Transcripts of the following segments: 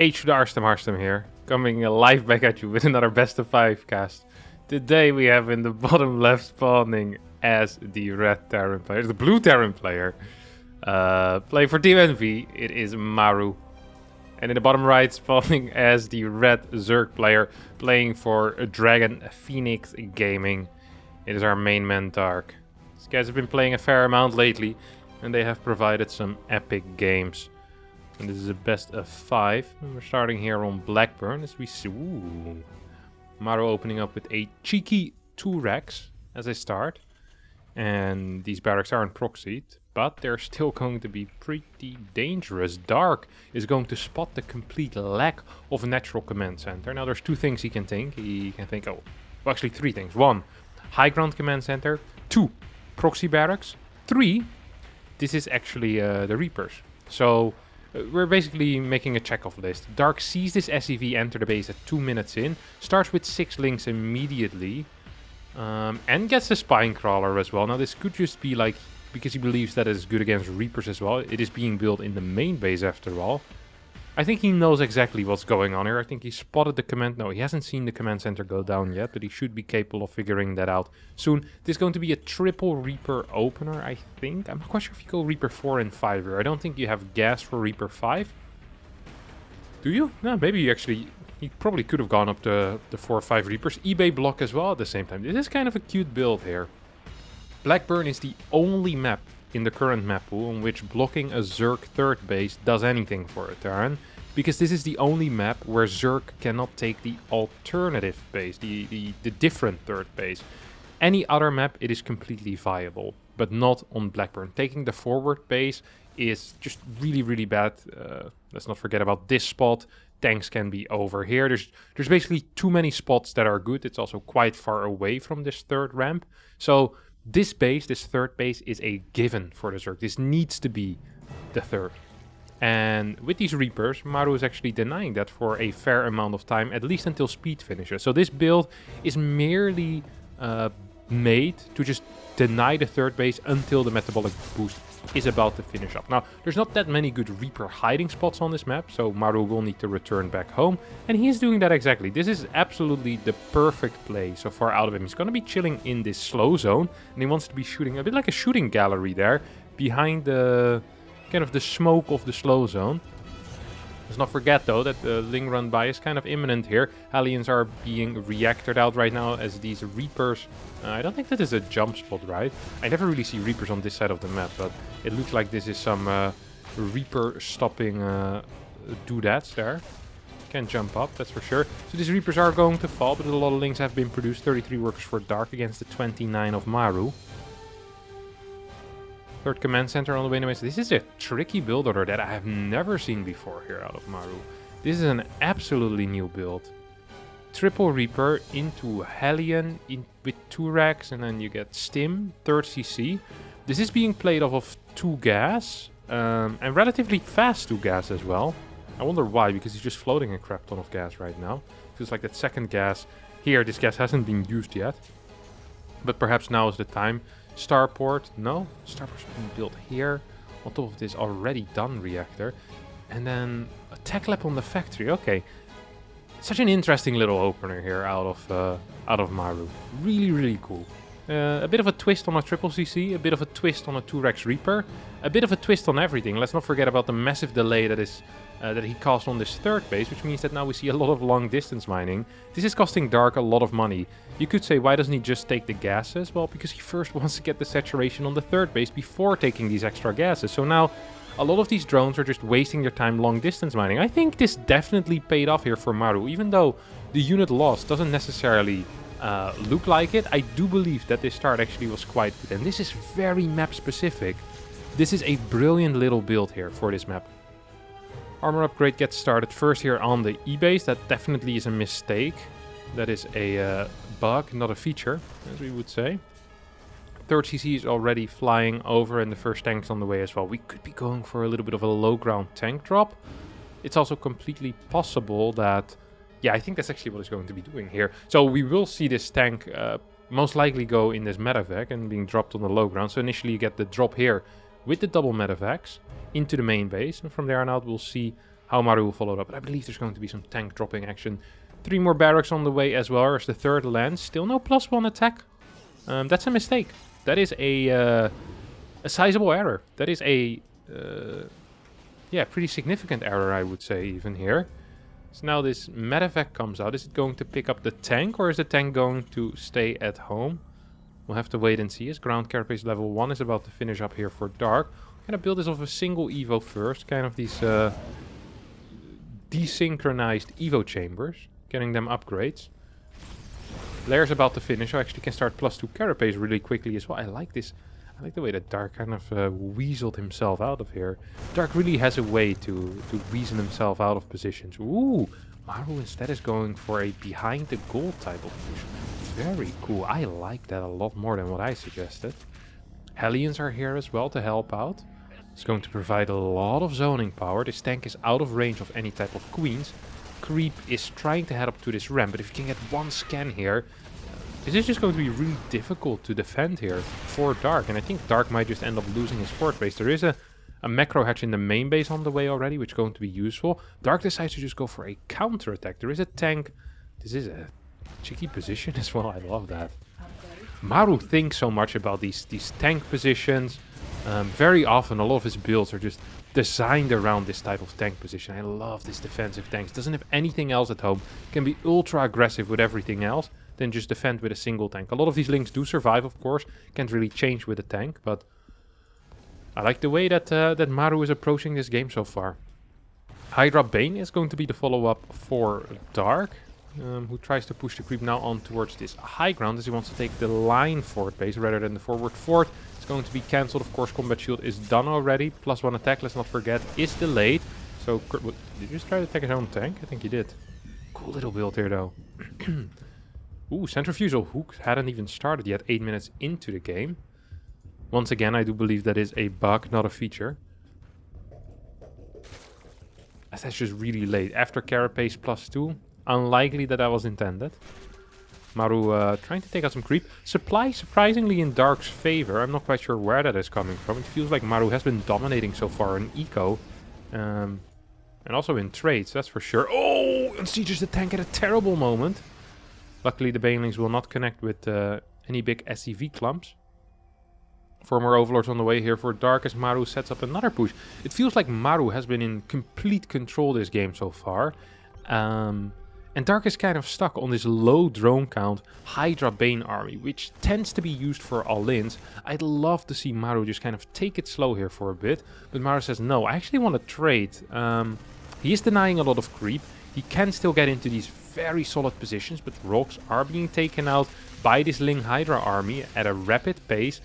H to the Harstem here, coming live back at you with another best of 5 cast. Today we have in the bottom left spawning as the red Terran player, the blue Terran player. Playing for Team Envy, it is Maru. And in the bottom right spawning as the red Zerg player, playing for Dragon Phoenix Gaming. It is our main man Dark. These guys have been playing a fair amount lately, and they have provided some epic games. And this is a best of 5. And we're starting here on Blackburn as we see. Ooh. Maru opening up with a cheeky 2 racks as I start. And these barracks aren't proxied, but they're still going to be pretty dangerous. Dark is going to spot the complete lack of a natural command center. Now there's 2 things he can think. He can think, oh, well, actually 3 things. 1, high ground command center. 2, proxy barracks. 3, this is actually the Reapers. So we're basically making a check-off list. Dark sees this SCV enter the base at 2 minutes in, starts with 6 links immediately, and gets a spine crawler as well. Now this could just be like, because he believes that it's good against Reapers as well. It is being built in the main base after all. I think he knows exactly what's going on here. I think he spotted the command. No, he hasn't seen the command center go down yet, but he should be capable of figuring that out soon. This is going to be a triple Reaper opener, I think. I'm not quite sure if you go Reaper 4 and 5 here. I don't think you have gas for Reaper 5. Do you? No, maybe you actually... He probably could have gone up to the 4 or 5 Reapers. eBay block as well at the same time. This is kind of a cute build here. Blackburn is the only map in the current map pool on which blocking a Zerg third base does anything for a Terran, because this is the only map where Zerg cannot take the alternative base, the different third base. Any other map it is completely viable, but not on Blackburn. Taking the forward base is just really bad. Let's not forget about this spot. Tanks can be over here. There's basically too many spots that are good. It's also quite far away from this third ramp. So this base, this third base, is a given for the Zerg. This needs to be the third. And with these Reapers, Maru is actually denying that for a fair amount of time, at least until speed finishes. So this build is merely made to just deny the third base until the metabolic boost is about to finish up. Now, there's not that many good Reaper hiding spots on this map, so Maru will need to return back home, and he is doing that exactly. This is absolutely the perfect play so far out of him. He's going to be chilling in this slow zone, and he wants to be shooting a bit like a shooting gallery there, behind the kind of the smoke of the slow zone. Let's not forget though that the Ling run by is kind of imminent here. Hellions are being reactored out right now as these Reapers... I don't think that is a jump spot, right? I never really see Reapers on this side of the map, but it looks like this is some Reaper stopping doodads there. Can't jump up, that's for sure. So these Reapers are going to fall, but a lot of Lings have been produced. 33 workers for Dark against the 29 of Maru. Third command center on the way to Mesa. This is a tricky build order that I have never seen before here out of Maru. This is an absolutely new build. Triple Reaper into Hellion with 2 racks, and then you get Stim, 3rd CC. This is being played off of 2 gas, and relatively fast 2 gas as well. I wonder why, because he's just floating a crap ton of gas right now. Feels like that second gas. Here, this gas hasn't been used yet, but perhaps now is the time. Starport, no. Starport's being built here. On top of this already done reactor. And then a tech lab on the factory. Okay. Such an interesting little opener here out of Maru. Really cool. A bit of a twist on a triple CC. A bit of a twist on a 2-Rex Reaper. A bit of a twist on everything. Let's not forget about the massive delay that is... that he caused on this third base, which means that now we see a lot of long distance mining. This is costing Dark a lot of money. You could say, why doesn't he just take the gases? Well, because he first wants to get the saturation on the third base before taking these extra gases. So now a lot of these drones are just wasting their time long distance mining. I think this definitely paid off here for Maru, even though the unit loss doesn't necessarily look like it. I do believe that this start actually was quite good, and this is very map specific. This is a brilliant little build here for this map. Armor upgrade gets started first here on the E-base. That definitely is a mistake. That is a bug, not a feature, as we would say. 3rd CC is already flying over, and the first tank's on the way as well. We could be going for a little bit of a low ground tank drop. It's also completely possible that... Yeah, I think that's actually what it's going to be doing here. So we will see this tank most likely go in this medevac and being dropped on the low ground. So initially you get the drop here with the double medevacs into the main base, and from there on out we'll see how Maru will follow it up. But I believe there's going to be some tank dropping action. 3 more barracks on the way as well as the third lands. Still no +1 attack. That's a mistake. That is a sizable error. That is a yeah, pretty significant error, I would say, even here. So now this medevac comes out. Is it going to pick up the tank, or is the tank going to stay at home? We'll have to wait and see. As ground carapace level 1 is about to finish up here for Dark. I'm gonna build this off a single Evo first. Kind of these desynchronized Evo chambers. Getting them upgrades. Lair's about to finish, so I actually can start +2 carapace really quickly as well. I like this. I like the way that Dark kind of weaseled himself out of here. Dark really has a way to weasel himself out of positions. Ooh, Maru instead is going for a behind the goal type of push. Very cool. I like that a lot more than what I suggested. Hellions are here as well to help out. It's going to provide a lot of zoning power. This tank is out of range of any type of queens. Creep is trying to head up to this ramp, but if you can get one scan here, this is just going to be really difficult to defend here for Dark. And I think Dark might just end up losing his fort base. There is a macro hatch in the main base on the way already, which is going to be useful. Dark decides to just go for a counter attack. There is a tank. This is a cheeky position as well. I love that. Maru thinks so much about these tank positions. Very often a lot of his builds are just designed around this type of tank position. I love this defensive tanks. Doesn't have anything else at home. Can be ultra aggressive with everything else. Then just defend with a single tank. A lot of these links do survive, of course. Can't really change with a tank. But I like the way that that Maru is approaching this game so far. Hydra Bane is going to be the follow-up for Dark. Who tries to push the creep now on towards this high ground as he wants to take the line fort base rather than the forward fort. It's going to be cancelled. Of course, combat shield is done already. +1 attack, let's not forget, is delayed. So, did you just try to attack his own tank? I think he did. Cool little build here, though. Ooh, centrifugal hook hadn't even started yet, 8 minutes into the game. Once again, I do believe that is a bug, not a feature. That's just really late. After carapace +2, unlikely that was intended. Maru trying to take out some creep. Supply surprisingly in Dark's favor. I'm not quite sure where that is coming from. It feels like Maru has been dominating so far in eco. And also in trades, that's for sure. Oh, and sieges the tank at a terrible moment. Luckily the banelings will not connect with any big SCV clumps. 4 more overlords on the way here for Dark as Maru sets up another push. It feels like Maru has been in complete control this game so far. And Dark is kind of stuck on this low drone count Hydra Bane army, which tends to be used for all-ins. I'd love to see Maru just kind of take it slow here for a bit. But Maru says, no, I actually want to trade. He is denying a lot of creep. He can still get into these very solid positions, but rocks are being taken out by this Ling Hydra army at a rapid pace.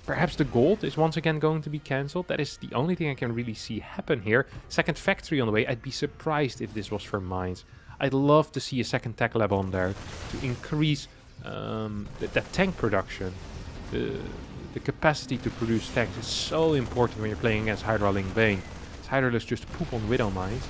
Perhaps the gold is once again going to be cancelled. That is the only thing I can really see happen here. Second factory on the way. I'd be surprised if this was for mines. I'd love to see a second tech lab on there to increase that tank production. The capacity to produce tanks is so important when you're playing against Hydra Ling Bane. Hydralists just poop on Widow mines.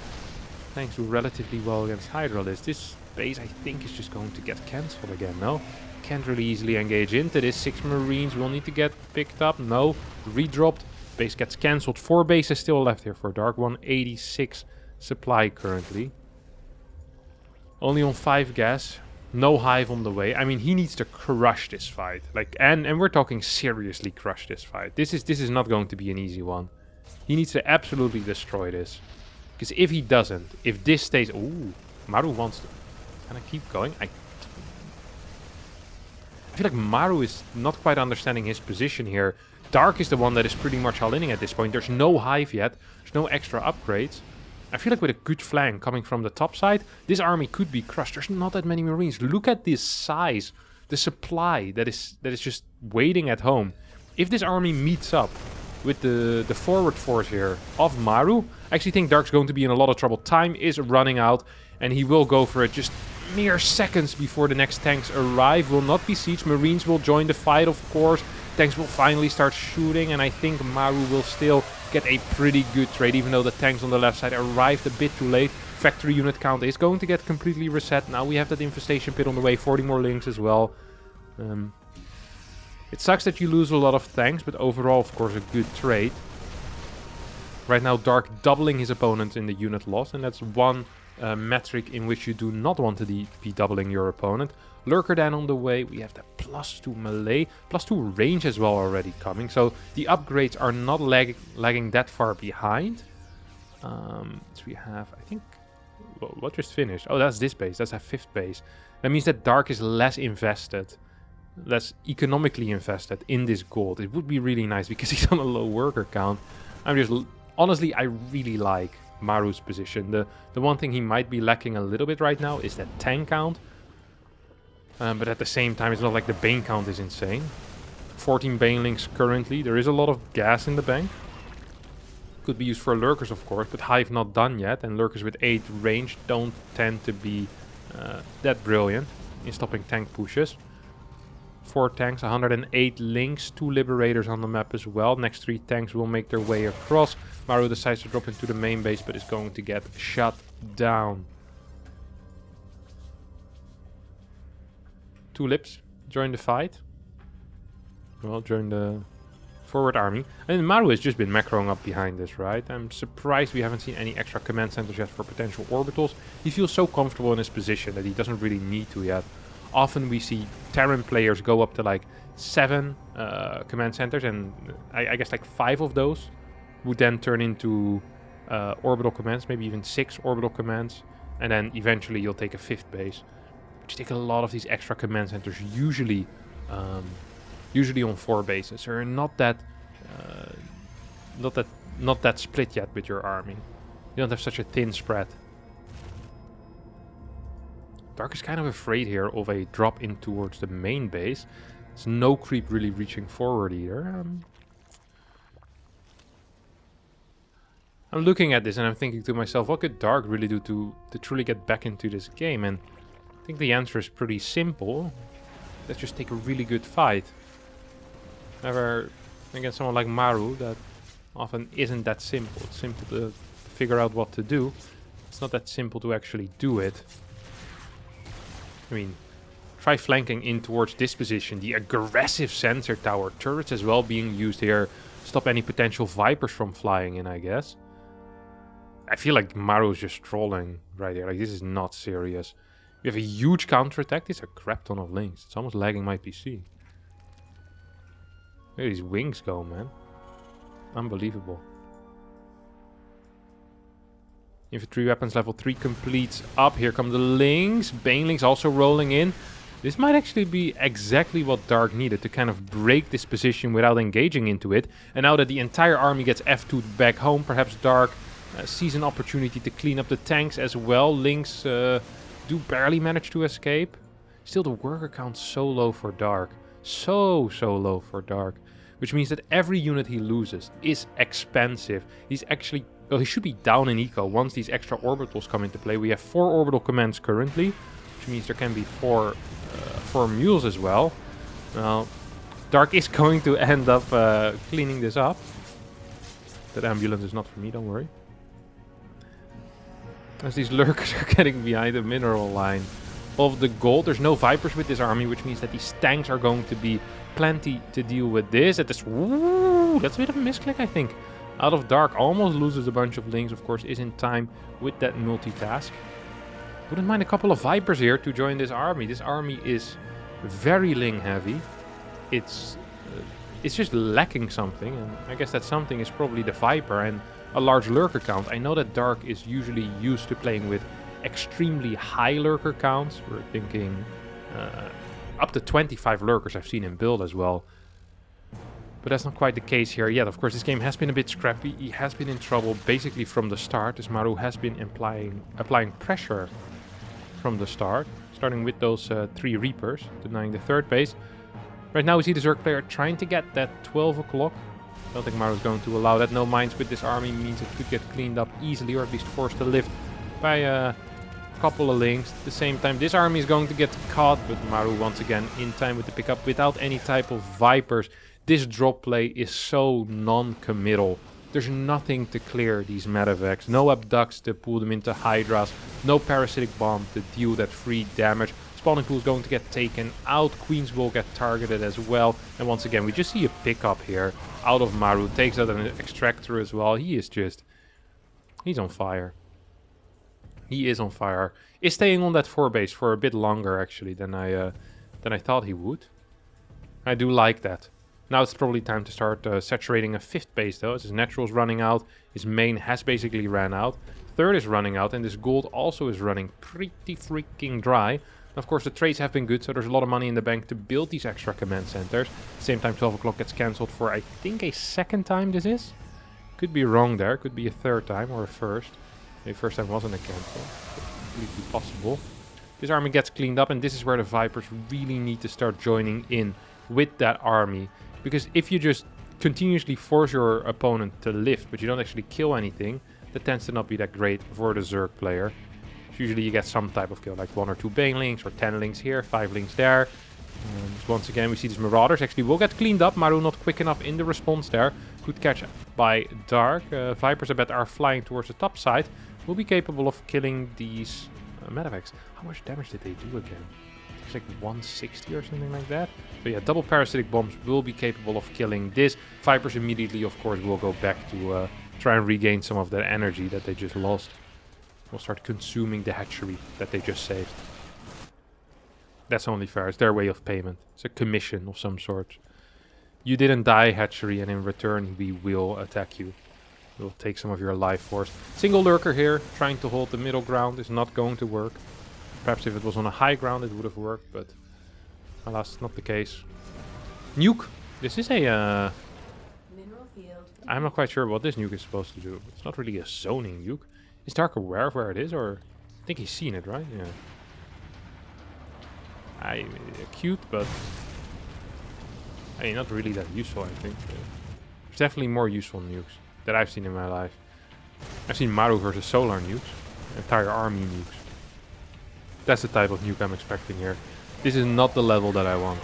Tanks do relatively well against Hydralists. This base I think is just going to get cancelled again, no? Can't really easily engage into this. 6 Marines will need to get picked up. No, redropped. Base gets cancelled. 4 bases still left here for Dark. 186 supply currently. Only on 5 gas. No hive on the way. I mean, he needs to crush this fight. Like, and we're talking seriously crush this fight. This is not going to be an easy one. He needs to absolutely destroy this. Because if he doesn't, if this stays... Ooh, Maru wants to... Can I keep going? I feel like Maru is not quite understanding his position here. Dark is the one that is pretty much all-inning at this point. There's no hive yet. There's no extra upgrades. I feel like with a good flank coming from the top side, this army could be crushed. There's not that many Marines. Look at this size. The supply that is just waiting at home. If this army meets up with the forward force here of Maru, I actually think Dark's going to be in a lot of trouble. Time is running out, and he will go for it just mere seconds before the next tanks arrive. Will not be siege. Marines will join the fight, of course. Tanks will finally start shooting, and I think Maru will still get a pretty good trade, even though the tanks on the left side arrived a bit too late. Factory unit count is going to get completely reset. Now we have that infestation pit on the way, 40 more links as well. It sucks that you lose a lot of tanks, but overall, of course, a good trade. Right now, Dark doubling his opponent in the unit loss, and that's one metric in which you do not want to be doubling your opponent. Lurker then on the way. We have the +2 melee, +2 range as well already coming. So the upgrades are not lagging that far behind. So we have, I think, what just finished? Oh, that's this base. That's a 5th base. That means that Dark is less invested, less economically invested in this gold. It would be really nice because he's on a low worker count. Honestly, I really like Maru's position. The one thing he might be lacking a little bit right now is that tank count. But at the same time, it's not like the Bane count is insane. 14 Banelings currently. There is a lot of gas in the bank. Could be used for Lurkers, of course, but Hive not done yet. And Lurkers with 8 range don't tend to be that brilliant in stopping tank pushes. 4 tanks, 108 links, 2 Liberators on the map as well. Next 3 tanks will make their way across. Maru decides to drop into the main base, but is going to get shut down. Tulips, join the fight. Well, join the forward army. And Maru has just been macroing up behind this, right? I'm surprised we haven't seen any extra command centers yet for potential orbitals. He feels so comfortable in his position that he doesn't really need to yet. Often we see Terran players go up to like 7 command centers, and I guess like 5 of those would then turn into orbital commands, maybe even 6 orbital commands, and then eventually you'll take a 5th base. But you take a lot of these extra command centers, usually on 4 bases. They're not that split yet with your army. You don't have such a thin spread. Dark is kind of afraid here of a drop in towards the main base. There's no creep really reaching forward either. I'm looking at this and I'm thinking to myself, what could Dark really do to truly get back into this game? And I think the answer is pretty simple. Let's just take a really good fight. However, against someone like Maru, that often isn't that simple. It's simple to figure out what to do. It's not that simple to actually do it. I mean, try flanking in towards this position. The aggressive sensor tower turrets as well being used here. Stop any potential Vipers from flying in, I guess. I feel like Maru is just trolling right here. Like, this is not serious. We have a huge counterattack. This is a crap ton of links. It's almost lagging my PC. Look at these wings go, man. Unbelievable. Infantry weapons level 3 completes up. Here come the links. Banelings also rolling in. This might actually be exactly what Dark needed to kind of break this position without engaging into it. And now that the entire army gets F2'd back home, perhaps Dark sees an opportunity to clean up the tanks as well. Links do barely manage to escape. Still, the worker count's so low for Dark. So low for Dark. Which means that every unit he loses is expensive. He's actually... Well, he should be down in eco once these extra orbitals come into play. We have 4 orbital commands currently, which means there can be 4 mules as well. Well, Dark is going to end up cleaning this up. That ambulance is not for me, don't worry. As these lurkers are getting behind the mineral line of the gold. There's no Vipers with this army, which means that these tanks are going to be plenty to deal with this. Ooh, that's a bit of a misclick, I think. Out of Dark, almost loses a bunch of links, of course, is in time with that multitask. Wouldn't mind a couple of Vipers here to join this army. This army is very ling heavy. It's just lacking something, and I guess that something is probably the Viper and a large lurker count. I know that Dark is usually used to playing with extremely high lurker counts. We're thinking up to 25 lurkers I've seen him build as well. But that's not quite the case here yet. Of course, this game has been a bit scrappy. He has been in trouble basically from the start, as Maru has been applying pressure from the start, starting with those 3 Reapers, denying the 3rd base. Right now we see the Zerg player trying to get that 12 o'clock. I don't think Maru is going to allow that. No mines with this army means it could get cleaned up easily, or at least forced to lift by a couple of links. At the same time, this army is going to get caught, but Maru once again in time with the pickup without any type of Vipers. This drop play is so non-committal. There's nothing to clear these medevacs. No abducts to pull them into Hydras. No parasitic bomb to deal that free damage. spawning pool is going to get taken out. Queens will get targeted as well. And once again, we just see a pickup here out of Maru. Takes out an extractor as well. He is just... He's on fire. He is on fire. Is staying on that 4 base for a bit longer, actually, than I thought he would. I do like that. Now it's probably time to start saturating a 5th base, though, as his natural's running out. His main has basically ran out. 3rd is running out, and this gold also is running pretty freaking dry. And of course, the trades have been good, so there's a lot of money in the bank to build these extra command centers. At the same time, 12 o'clock gets cancelled for, I think, a 2nd time this is. Could be wrong there. Could be a 3rd time or a 1st. Maybe 1st time wasn't a cancel. Completely possible. This army gets cleaned up, and this is where the Vipers really need to start joining in with that army. Because if you just continuously force your opponent to lift, but you don't actually kill anything, that tends to not be that great for the Zerg player. Usually you get some type of kill, like 1 or 2 Banelings, or 10 links here, 5 links there. Once again, we see these Marauders actually will get cleaned up. Maru not quick enough in the response there. Good catch by Dark. Vipers, I bet, are flying towards the top side. Will be capable of killing these medevacs. How much damage did they do again? It's like 160 or something like that. So yeah, double parasitic bombs will be capable of killing this. Vipers immediately, of course, will go back to try and regain some of that energy that they just lost. Will start consuming the hatchery that they just saved. That's only fair. It's their way of payment. It's a commission of some sort. You didn't die, hatchery, and in return we will attack you. We'll take some of your life force. Single lurker here, trying to hold the middle ground, is not going to work. Perhaps if it was on a high ground it would have worked, but alas, not the case. Nuke. This is a... I'm not quite sure what this nuke is supposed to do. It's not really a zoning nuke. Is Dark aware of where it is, or... I think he's seen it, right? Yeah. Cute, but... I mean, not really that useful, I think. There's definitely more useful nukes that I've seen in my life. I've seen Maru versus Solar nukes. Entire army nukes. That's the type of nuke I'm expecting here. This is not the level that I want.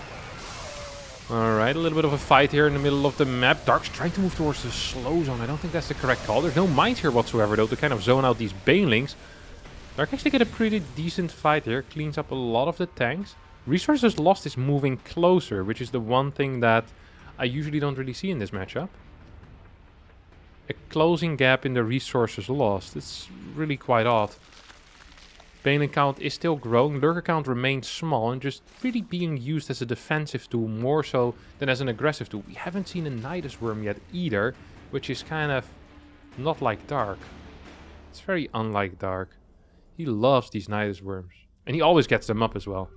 Alright, a little bit of a fight here in the middle of the map. Dark's trying to move towards the slow zone. I don't think that's the correct call. There's no mines here whatsoever, though, to kind of zone out these Banelings. Dark actually get a pretty decent fight here. Cleans up a lot of the tanks. Resources lost is moving closer, which is the one thing that I usually don't really see in this matchup. A closing gap in the resources lost. It's really quite odd. Baneling count is still growing. Lurker count remains small and just really being used as a defensive tool more so than as an aggressive tool. We haven't seen a Nidus Worm yet either, which is kind of not like Dark. It's very unlike Dark. He loves these Nidus Worms. And he always gets them up as well.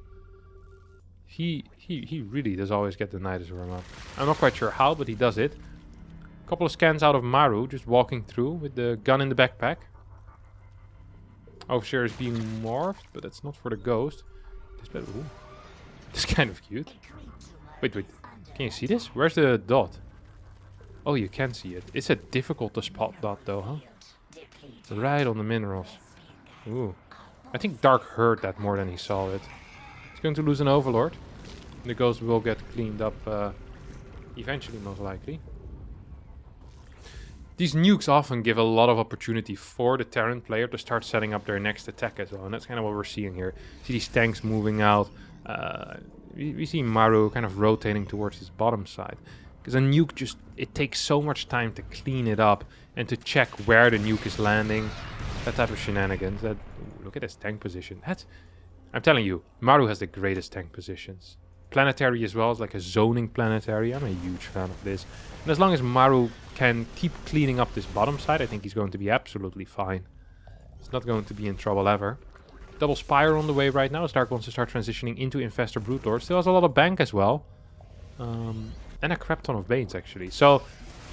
He really does always get the Nidus Worm up. I'm not quite sure how, but he does it. A couple of scans out of Maru, just walking through with the gun in the backpack. Overseer is being morphed, but that's not for the ghost. This is kind of cute. Wait. Can you see this? Where's the dot? Oh, you can see it. It's a difficult to spot dot though, huh? Right on the minerals. Ooh. I think Dark heard that more than he saw it. He's going to lose an Overlord. The ghost will get cleaned up eventually, most likely. These nukes often give a lot of opportunity for the Terran player to start setting up their next attack as well. And that's kind of what we're seeing here. See these tanks moving out. We see Maru kind of rotating towards his bottom side. Because a nuke just, it takes so much time to clean it up and to check where the nuke is landing. That type of shenanigans. Ooh, look at his tank position. I'm telling you, Maru has the greatest tank positions. Planetary as well, is like a zoning planetary. I'm a huge fan of this. And as long as Maru can keep cleaning up this bottom side, I think he's going to be absolutely fine. He's not going to be in trouble ever. Double Spire on the way right now. Dark wants to start transitioning into Infestor Broodlord. Still has a lot of bank as well. And a crap ton of Banes, actually. So,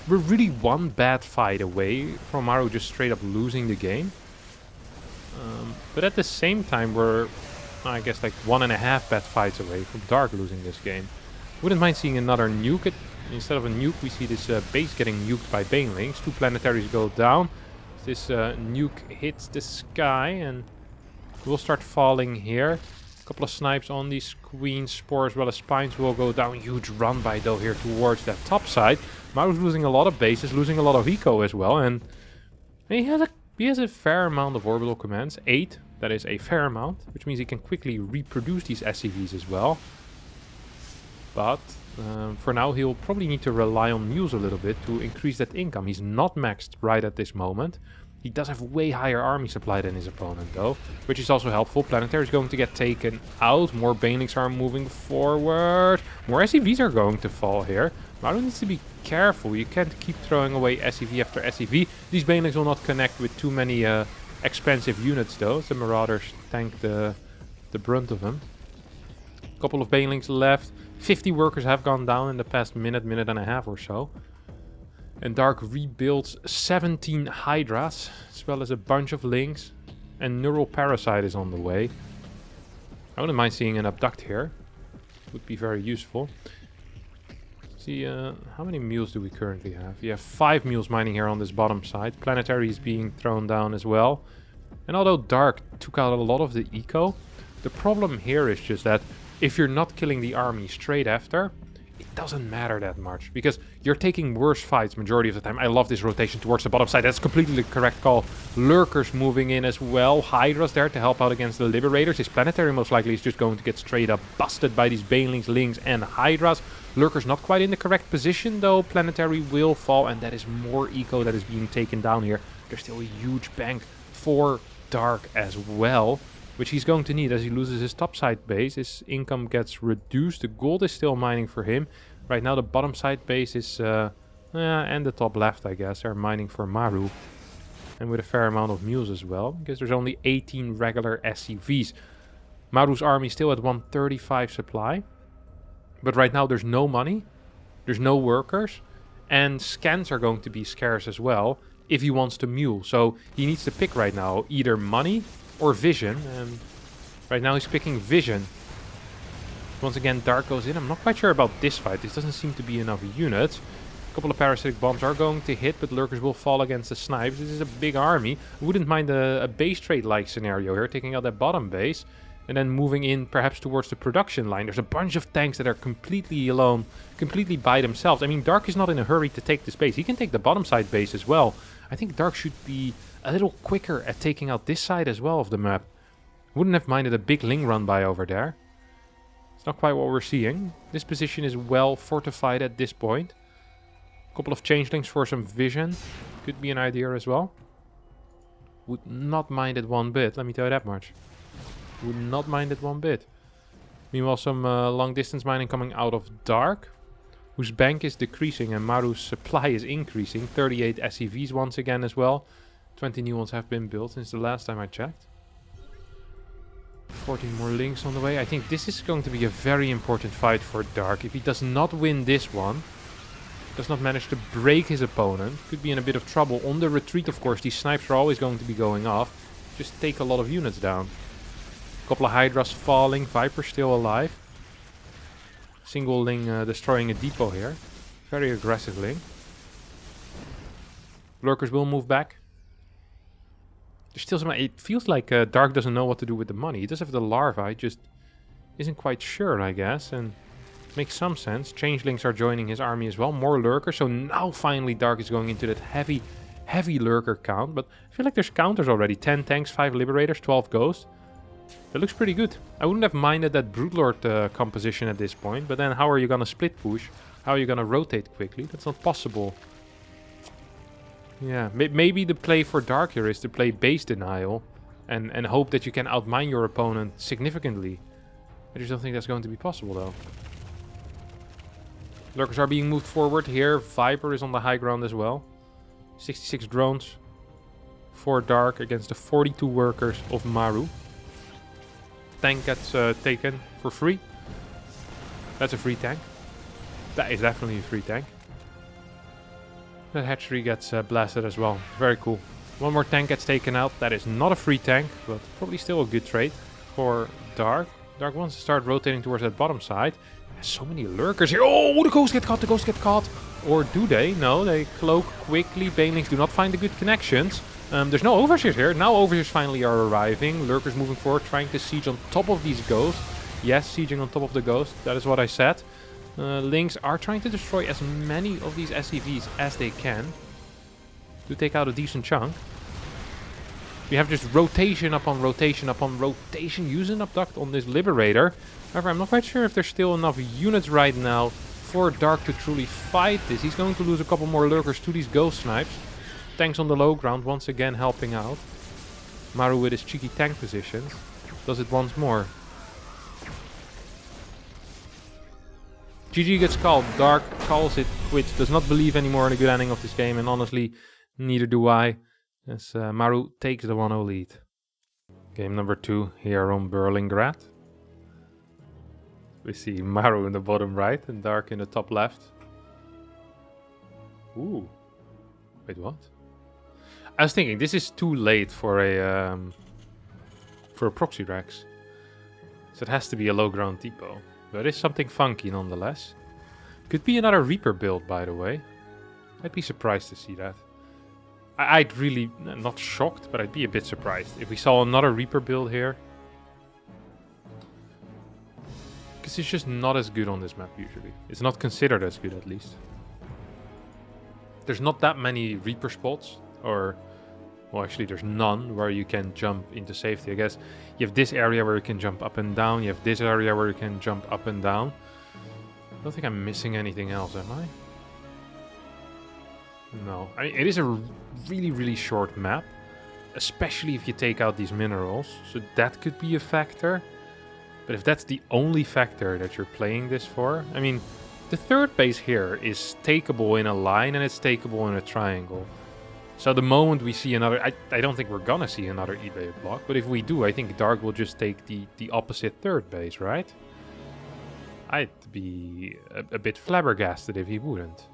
we're really one bad fight away from Maru just straight up losing the game. But at the same time, we're, I guess, like 1.5 bad fights away from Dark losing this game. Wouldn't mind seeing another nuke. Instead of a nuke, we see this base getting nuked by Banelings. 2 planetaries go down. This nuke hits the sky and will start falling here. A couple of snipes on these Queen Spore as well as Spines will go down. Huge run by though here towards that top side. Maru's losing a lot of bases, losing a lot of eco as well. And he has He has a fair amount of orbital commands, 8. That is a fair amount, which means he can quickly reproduce these SCVs as well. But for now, he'll probably need to rely on mules a little bit to increase that income. He's not maxed right at this moment. He does have way higher army supply than his opponent, though, which is also helpful. Planetary is going to get taken out. More banelings are moving forward. More SCVs are going to fall here. Maru needs to be careful. You can't keep throwing away SCV after SCV. These banelings will not connect with too many expensive units, though. The Marauders tank the brunt of them. A couple of banelings left. 50 workers have gone down in the past minute and a half or so. And Dark rebuilds 17 Hydras, as well as a bunch of Lings. And Neural Parasite is on the way. I wouldn't mind seeing an Abduct here. Would be very useful. See, how many mules do we currently have? We have 5 mules mining here on this bottom side. Planetary is being thrown down as well. And although Dark took out a lot of the eco, the problem here is just that if you're not killing the army straight after, it doesn't matter that much, because you're taking worse fights majority of the time. I love this rotation towards the bottom side. That's completely the correct call. Lurkers moving in as well. Hydras there to help out against the Liberators. His Planetary most likely is just going to get straight up busted by these Banelings, Lings, and Hydras. Lurkers not quite in the correct position, though. Planetary will fall, and that is more eco that is being taken down here. There's still a huge bank for Dark as well, which he's going to need as he loses his topside base. His income gets reduced. The gold is still mining for him. Right now the bottom side base is, and the top left, I guess, are mining for Maru. And with a fair amount of mules as well, because there's only 18 regular SCVs. Maru's army still at 135 supply. But right now there's no money, there's no workers, and scans are going to be scarce as well if he wants to mule. So he needs to pick right now either money or vision, and right now he's picking vision. Once again, Dark goes in. I'm not quite sure about this fight. This doesn't seem to be enough units. A couple of parasitic bombs are going to hit, but Lurkers will fall against the snipes. This is a big army. I wouldn't mind a base trade-like scenario here, taking out that bottom base and then moving in perhaps towards the production line. There's a bunch of tanks that are completely alone, completely by themselves. I mean, Dark is not in a hurry to take this base. He can take the bottom side base as well. I think Dark should be a little quicker at taking out this side as well of the map. Wouldn't have minded a big Ling run by over there. It's not quite what we're seeing. This position is well fortified at this point. A couple of changelings for some vision. Could be an idea as well. Would not mind it one bit, let me tell you that much. Would not mind it one bit. Meanwhile, some long distance mining coming out of Dark, whose bank is decreasing and Maru's supply is increasing. 38 SCVs once again as well. 20 new ones have been built since the last time I checked. 14 more links on the way. I think this is going to be a very important fight for Dark. If he does not win this one, does not manage to break his opponent, could be in a bit of trouble. On the retreat, of course, these snipes are always going to be going off. Just take a lot of units down. A couple of Hydras falling. Viper still alive. Single Ling destroying a depot here. Very aggressive Ling. Lurkers will move back. There's still some... It feels like Dark doesn't know what to do with the money. He does have the larva. He just isn't quite sure, I guess. And makes some sense. Changelings are joining his army as well. More Lurkers. So now finally Dark is going into that heavy Lurker count. But I feel like there's counters already. 10 tanks, 5 Liberators, 12 Ghosts. That looks pretty good. I wouldn't have minded that Broodlord composition at this point. But then how are you going to split push? How are you going to rotate quickly? That's not possible. Yeah, maybe the play for Dark here is to play base denial and hope that you can outmine your opponent significantly. I just don't think that's going to be possible though. Lurkers are being moved forward here. Viper is on the high ground as well. 66 drones for Dark against the 42 workers of Maru. Tank gets taken for free. That's a free tank. That is definitely a free tank. That hatchery gets blasted as well. Very cool. One more tank gets taken out. That is not a free tank, but probably still a good trade for Dark. Dark wants to start rotating towards that bottom side. There's so many Lurkers here. Oh, the ghosts get caught. The ghosts get caught. Or do they? No, they cloak quickly. Banelings do not find the good connections. There's no overseers here. Now overseers finally are arriving. Lurkers moving forward, trying to siege on top of these ghosts. Yes, sieging on top of the ghosts. That is what I said. Lings are trying to destroy as many of these SCVs as they can to take out a decent chunk. We have just rotation upon rotation upon rotation using Abduct on this Liberator. However, I'm not quite sure if there's still enough units right now for Dark to truly fight this. He's going to lose a couple more lurkers to these Ghost Snipes. Tanks on the low ground once again helping out. Maru with his cheeky tank positions. Does it once more. GG gets called. Dark calls it quits. Does not believe anymore in the good ending of this game. And honestly, neither do I. As Maru takes the 1-0 lead. Game number 2 here on Berlingrad. We see Maru in the bottom right and Dark in the top left. Ooh. Wait, what? I was thinking this is too late for a proxy Rex. So it has to be a low ground depot. But it is something funky nonetheless. Could be another Reaper build, by the way. I'd be surprised to see that. I'd really, not shocked, but I'd be a bit surprised if we saw another Reaper build here. Because it's just not as good on this map usually. It's not considered as good at least. There's not that many Reaper spots, or... Well, actually there's none where you can jump into safety. I guess you have this area where you can jump up and down. You have this area where you can jump up and down. I don't think I'm missing anything else, am I? No. I mean, it is a really, really short map. Especially if you take out these minerals. So that could be a factor. But if that's the only factor that you're playing this for... I mean, the third base here is takeable in a line and it's takeable in a triangle. So the moment we see another... I don't think we're gonna see another eBay block. But if we do, I think Dark will just take the opposite third base, right? I'd be a bit flabbergasted if he wouldn't.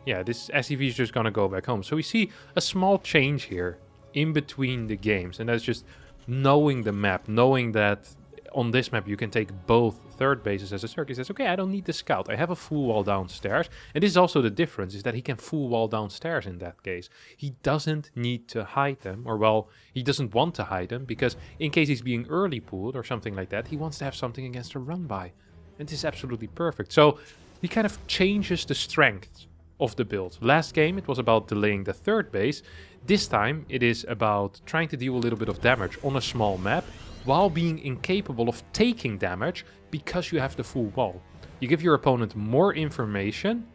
Yeah, this SCV is just gonna go back home. So we see a small change here in between the games. And that's just knowing the map, knowing that on this map you can take both third bases as a circuit. He says, okay, I don't need the scout. I have a full wall downstairs. And this is also the difference, is that he can full wall downstairs in that case. He doesn't need to hide them, or well, he doesn't want to hide them, because in case he's being early pulled or something like that, he wants to have something against a run by. And this is absolutely perfect. So he kind of changes the strength of the build. Last game it was about delaying the third base. This time it is about trying to deal a little bit of damage on a small map while being incapable of taking damage because you have the full wall. You give your opponent more information,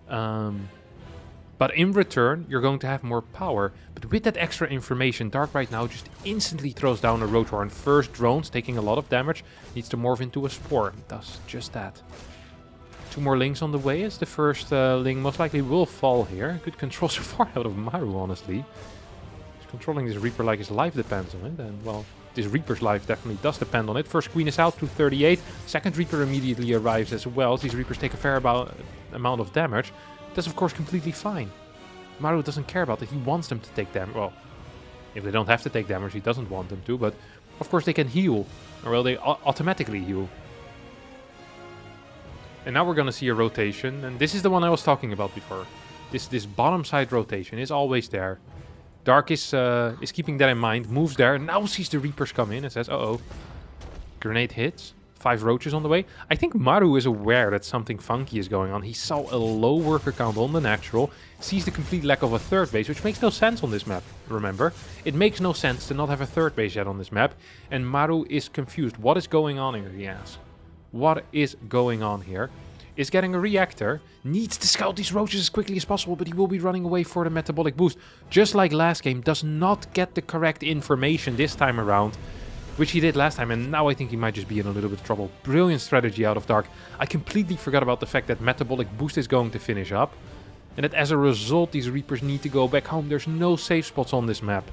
but in return you're going to have more power. But with that extra information, Dark right now just instantly throws down a Rotor and first drones, taking a lot of damage, needs to morph into a Spore. Does just that. 2 more Lings on the way, as the first Ling most likely will fall here. Good control so far out of Maru, honestly. He's controlling this Reaper like his life depends on it, and well, this Reaper's life definitely does depend on it. First Queen is out to 38. Second Reaper immediately arrives as well. These Reapers take a fair amount of damage. That's of course completely fine. Maru doesn't care about it. He wants them to take damage. Well, if they don't have to take damage, he doesn't want them to. But of course they can heal. Or well, they automatically heal. And now we're going to see a rotation. And this is the one I was talking about before. This bottom side rotation is always there. Dark is keeping that in mind. Moves there. Now sees the Reapers come in and says, uh-oh. Grenade hits. 5 roaches on the way. I think Maru is aware that something funky is going on. He saw a low worker count on the natural. Sees the complete lack of a third base, which makes no sense on this map, remember. It makes no sense to not have a third base yet on this map. And Maru is confused. What is going on here, he asks. What is going on here? Is getting a reactor, needs to scout these roaches as quickly as possible, but he will be running away for the metabolic boost. Just like last game, does not get the correct information this time around, which he did last time, and now I think he might just be in a little bit of trouble. Brilliant strategy out of Dark. I completely forgot about the fact that metabolic boost is going to finish up, and that as a result these Reapers need to go back home. There's no safe spots on this map.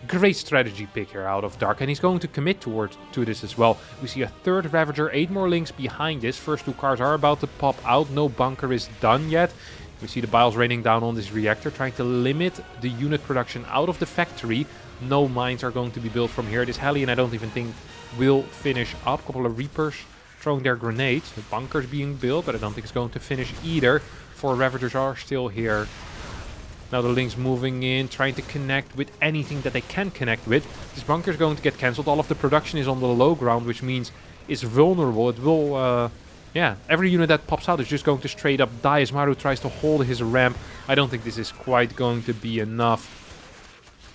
Great strategy pick here out of Dark, and he's going to commit to this as well. We see a third Ravager, 8 more Lings behind this. First 2 cars are about to pop out. No bunker is done yet. We see the Biles raining down on this reactor, trying to limit the unit production out of the factory. No mines are going to be built from here. This Hellion I don't even think will finish up. A couple of Reapers throwing their grenades. The bunker's being built, but I don't think it's going to finish either. 4 Ravagers are still here. Now the Lings moving in, trying to connect with anything that they can connect with. This bunker is going to get cancelled. All of the production is on the low ground, which means it's vulnerable. It will, yeah, every unit that pops out is just going to straight up die as Maru tries to hold his ramp. I don't think this is quite going to be enough.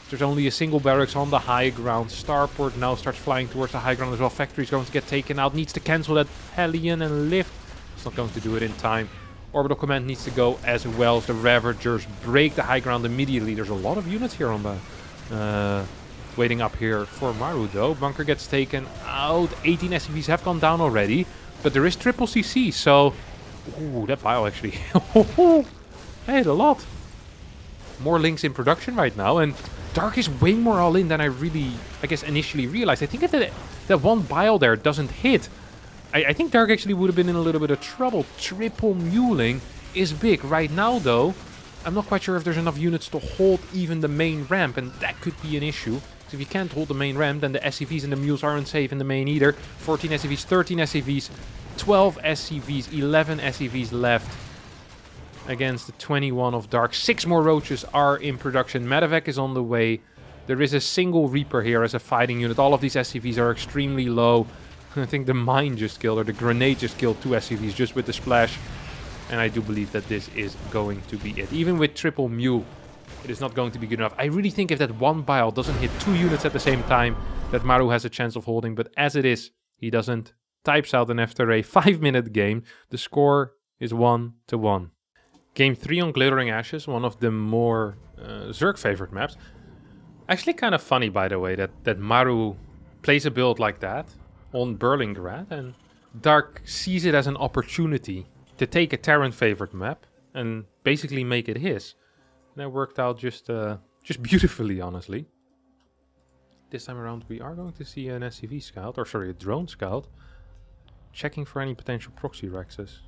There's only a single barracks on the high ground. Starport now starts flying towards the high ground as well. Factory's going to get taken out. Needs to cancel that Hellion and lift. It's not going to do it in time. Orbital command needs to go as well as the Ravagers break the high ground immediately. There's a lot of units here on the... waiting up here for Maru though. Bunker gets taken out. 18 SCVs have gone down already. But there is triple CC, so... Ooh, that pile actually... Hey, a lot. More links in production right now. And Dark is way more all in than I really, I guess, initially realized. I think if that one bile there doesn't hit... I think Dark actually would have been in a little bit of trouble. Triple muling is big. Right now, though, I'm not quite sure if there's enough units to hold even the main ramp, and that could be an issue. Because if you can't hold the main ramp, then the SCVs and the mules aren't safe in the main either. 14 SCVs, 13 SCVs, 12 SCVs, 11 SCVs left against the 21 of Dark. 6 more roaches are in production. Medevac is on the way. There is a single Reaper here as a fighting unit. All of these SCVs are extremely low. I think the mine just killed, or the grenade just killed 2 SCVs just with the splash. And I do believe that this is going to be it. Even with triple mule, it is not going to be good enough. I really think if that one bile doesn't hit 2 units at the same time, that Maru has a chance of holding. But as it is, he doesn't. Types out, and after a 5-minute game, the score is 1-1. Game 3 on Glittering Ashes, one of the more Zerg favorite maps. Actually kind of funny, by the way, that Maru plays a build like that on Berlingrad, and Dark sees it as an opportunity to take a Terran favorite map and basically make it his. And that worked out just beautifully, honestly. This time around we are going to see an SCV scout, or sorry, a drone scout, checking for any potential proxy rexes.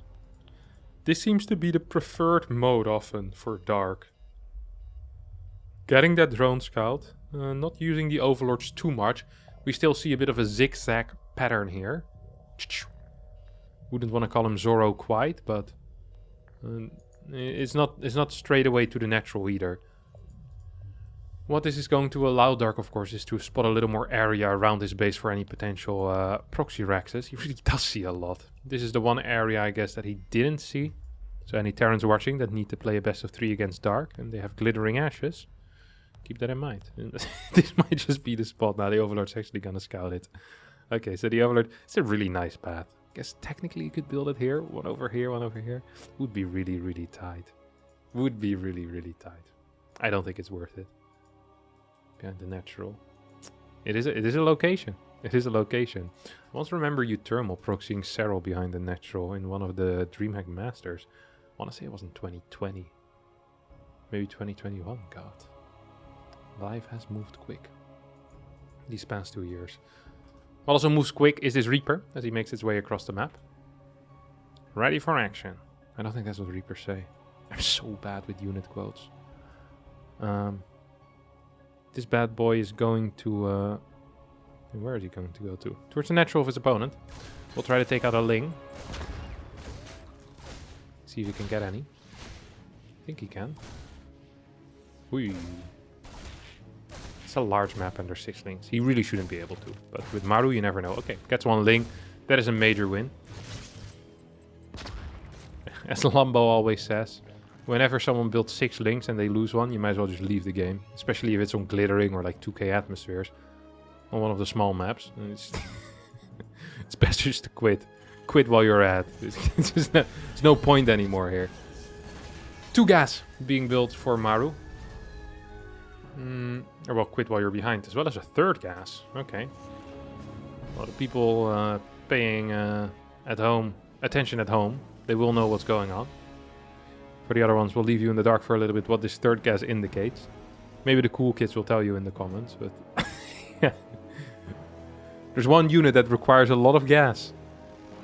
This seems to be the preferred mode often for Dark. Getting that drone scout, not using the overlords too much. We still see a bit of a zigzag pattern here. Wouldn't want to call him Zorro quite, but it's not straight away to the natural either. What this is going to allow Dark, of course, is to spot a little more area around his base for any potential proxy rexes. He really does see a lot. This is the one area, I guess, that he didn't see. So any Terrans watching that need to play a best of 3 against Dark, and they have Glittering Ashes, keep that in mind. This might just be the spot now. The Overlord's actually gonna scout it. Okay, so the Overlord, it's a really nice path. I guess technically you could build it here. One over here, one over here. Would be really, really tight. Would be really, really tight. I don't think it's worth it. Behind the natural. It is a location. It is a location. I once remember Uthermal proxying Serral behind the natural in one of the DreamHack Masters. I want to say it was in 2020. Maybe 2021. God. Life has moved quick. These past 2 years. What also moves quick is this Reaper as he makes its way across the map. Ready for action. I don't think that's what Reapers say. I'm so bad with unit quotes. This bad boy is going to... where is he going to go to? Towards the natural of his opponent. We'll try to take out a Ling. See if he can get any. I think he can. Whee. It's a large map and there's 6 Lings. He really shouldn't be able to. But with Maru, you never know. Okay, gets 1 Ling. That is a major win. As Lambo always says, whenever someone builds 6 Lings and they lose one, you might as well just leave the game. Especially if it's on Glittering or like 2k atmospheres. On one of the small maps. It's best just to quit. Quit while you're ahead. There's no point anymore here. 2 gas being built for Maru. Or well, quit while you're behind, as well as a 3rd gas. Okay. A lot of people paying at home attention at home. They will know what's going on. For the other ones, we'll leave you in the dark for a little bit what this 3rd gas indicates. Maybe the cool kids will tell you in the comments, but yeah. There's one unit that requires a lot of gas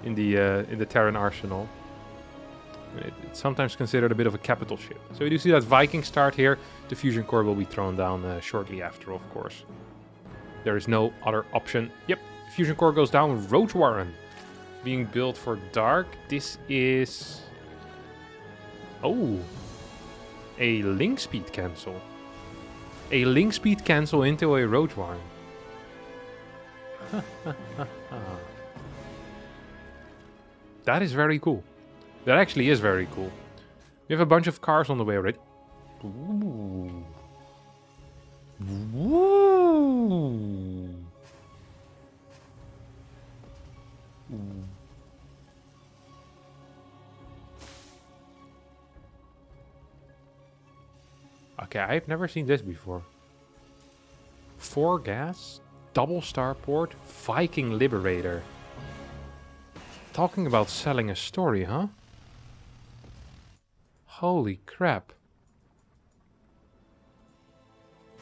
in the Terran arsenal. It's sometimes considered a bit of a capital ship. So you do see that Viking start here. The fusion core will be thrown down shortly after, of course. There is no other option. Yep, fusion core goes down. Roach Warren being built for Dark. This is... oh, a link speed cancel. A link speed cancel into a Roach Warren. That is very cool. That actually is very cool. We have a bunch of cars on the way already. Ooh. Woo! Okay, I've never seen this before. 4 gas, double starport, Viking Liberator. Talking about selling a story, huh? Holy crap.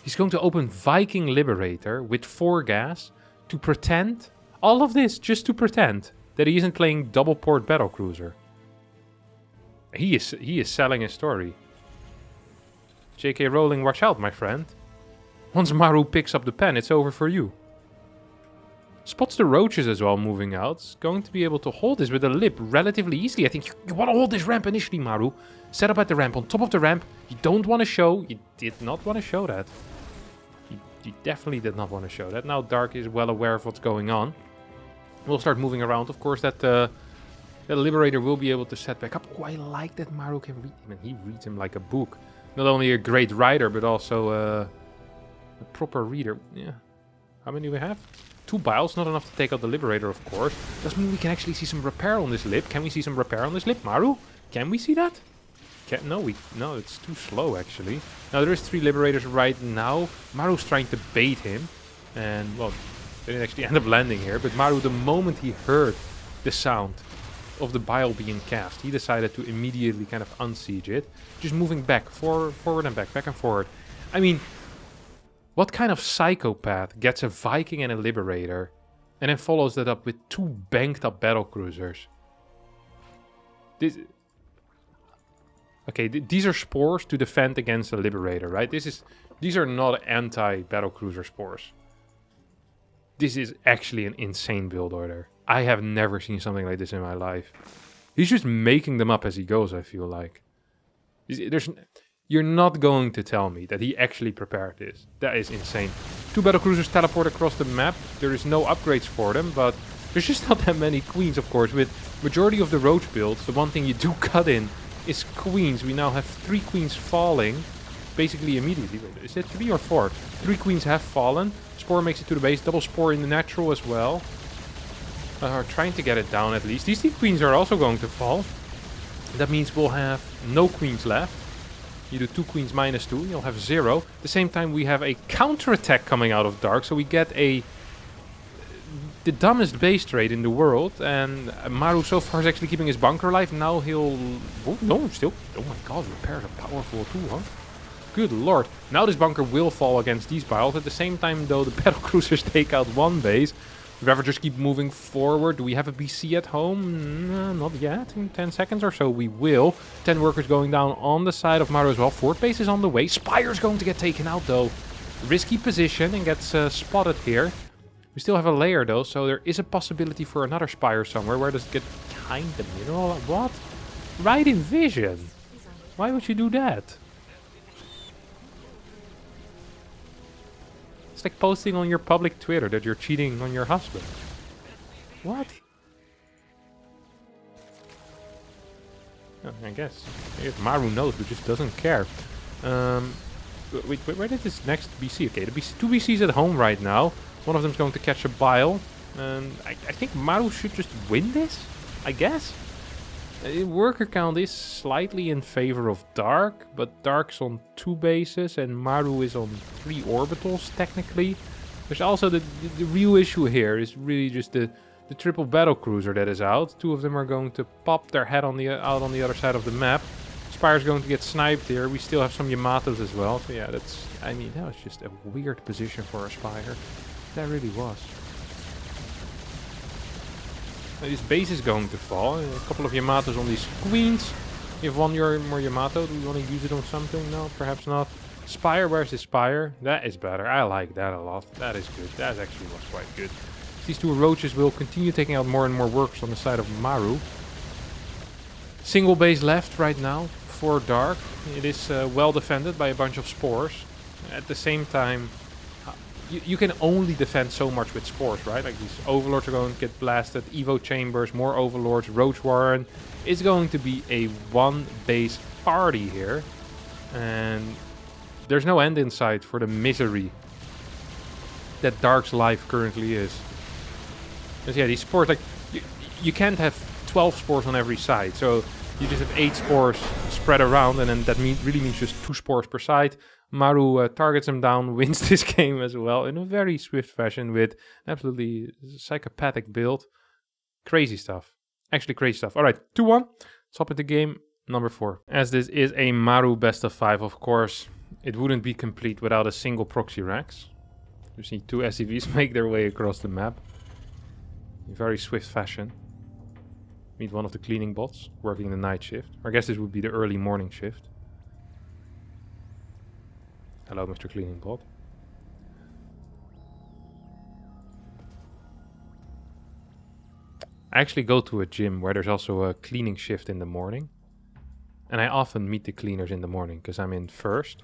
He's going to open Viking Liberator with 4 gas to pretend, all of this just to pretend that he isn't playing double port battlecruiser. He is selling a story. J.K. Rowling, watch out, my friend. Once Maru picks up the pen, it's over for you. Spots the roaches as well moving out. It's going to be able to hold this with a lip relatively easily. I think you want to hold this ramp initially, Maru. Set up at the ramp, on top of the ramp. You don't want to show. You did not want to show that. You definitely did not want to show that. Now Dark is well aware of what's going on. We'll start moving around. Of course, that Liberator will be able to set back up. Oh, I like that Maru can read him. And he reads him like a book. Not only a great rider, but also a proper reader. Yeah. How many do we have? 2 biles, not enough to take out the Liberator, of course. Does mean we can actually see some repair on this lip. Can we see some repair on this lip, Maru? Can we see that? No, it's too slow, actually. Now, there is 3 Liberators right now. Maru's trying to bait him. And, well, they didn't actually end up landing here. But Maru, the moment he heard the sound of the bile being cast, he decided to immediately kind of unsiege it. Just moving back, forward and back and forward. I mean, what kind of psychopath gets a Viking and a Liberator and then follows that up with 2 banked up battlecruisers? These are spores to defend against the Liberator, right? These are not anti-battlecruiser spores. This is actually an insane build order. I have never seen something like this in my life. He's just making them up as he goes, I feel like. You're not going to tell me that he actually prepared this. That is insane. 2 battlecruisers teleport across the map. There is no upgrades for them, but there's just not that many queens, of course. With majority of the roach builds, the one thing you do cut in is queens. We now have 3 queens falling basically immediately. Wait, is it 3 or 4? 3 queens have fallen. Spore makes it to the base. Double Spore in the natural as well. Are trying to get it down at least. These 3 queens are also going to fall. That means we'll have no queens left. You do 2 queens minus 2, you'll have 0. At the same time, we have a counterattack coming out of Dark, so we get the dumbest base trade in the world. And Maru so far is actually keeping his bunker alive. Now he'll... Oh, no, still... Oh my god, repairs are powerful too, huh? Good lord. Now this bunker will fall against these biles. At the same time, though, the battlecruisers take out 1 base. Ravagers keep moving forward. Do we have a BC at home? No, not yet. In 10 seconds or so we will. 10 workers going down on the side of Maru as well. 4th base is on the way. Spire's going to get taken out though. Risky position and gets spotted here. We still have a layer though, so there is a possibility for another Spire somewhere. Where does it get? Behind the mineral? What? Right in vision. Why would you do that? It's like posting on your public Twitter that you're cheating on your husband. What? Oh, I guess. If Maru knows, but just doesn't care. Wait, where did this next BC? Okay, the 2 BCs at home right now. One of them's going to catch a bile. I think Maru should just win this, I guess. Worker count is slightly in favor of Dark, but Dark's on 2 bases and Maru is on 3 orbitals technically. There's also the real issue here is really just the triple battlecruiser that is out. 2 of them are going to pop their head out on the other side of the map. Spire's going to get sniped here. We still have some Yamatos as well. So yeah, that was just a weird position for a Spire. That really was. This base is going to fall. A couple of Yamatos on these queens. You have 1 more Yamato. Do we want to use it on something? No, perhaps not. Spire, where's the Spire? That is better. I like that a lot. That is good. That actually was quite good. These 2 roaches will continue taking out more and more workers on the side of Maru. Single base left right now for Dark. It is well defended by a bunch of spores. At the same time, you can only defend so much with spores, right? Like these overlords are going to get blasted, Evo chambers, more overlords, Roach Warren. It's going to be a 1 base party here. And There's no end in sight for the misery that Dark's life currently is. Because yeah, these spores, like, you can't have 12 spores on every side. So you just have 8 spores spread around, and then that really means just 2 spores per side. Maru targets him down, wins this game as well in a very swift fashion with absolutely psychopathic build. Crazy stuff. Actually crazy stuff. Alright, 2-1. Let's hop into game number 4. As this is a Maru best of 5, of course, it wouldn't be complete without a single proxy Rex. You see 2 SCVs make their way across the map in very swift fashion. Meet one of the cleaning bots working the night shift. Or I guess this would be the early morning shift. Hello, Mr. Cleaning Bot. I actually go to a gym where there's also a cleaning shift in the morning. And I often meet the cleaners in the morning because I'm in first.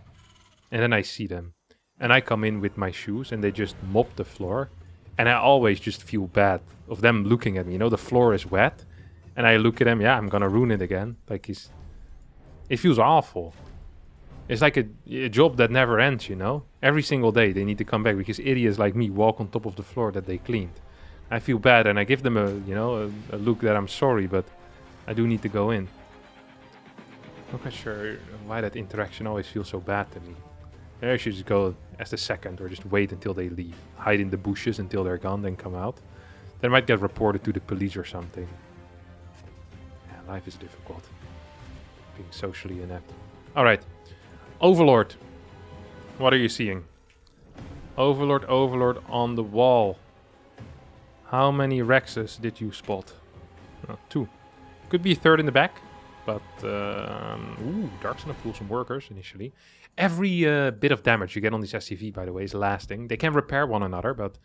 And then I see them. And I come in with my shoes and they just mop the floor. And I always just feel bad of them looking at me. You know, the floor is wet. And I look at them, yeah, I'm gonna ruin it again. Like, it feels awful. It's like a job that never ends, you know? Every single day they need to come back because idiots like me walk on top of the floor that they cleaned. I feel bad and I give them a look that I'm sorry, but I do need to go in. I'm not sure why that interaction always feels so bad to me. Maybe I should just go as the second or just wait until they leave. Hide in the bushes until they're gone, then come out. They might get reported to the police or something. Yeah, life is difficult. Being socially inept. Alright. Overlord. What are you seeing? Overlord on the wall. How many Rexes did you spot? 2. Could be a third in the back. But, ooh, Dark's gonna pull some workers initially. Every bit of damage you get on this SCV, by the way, is lasting. They can repair one another, but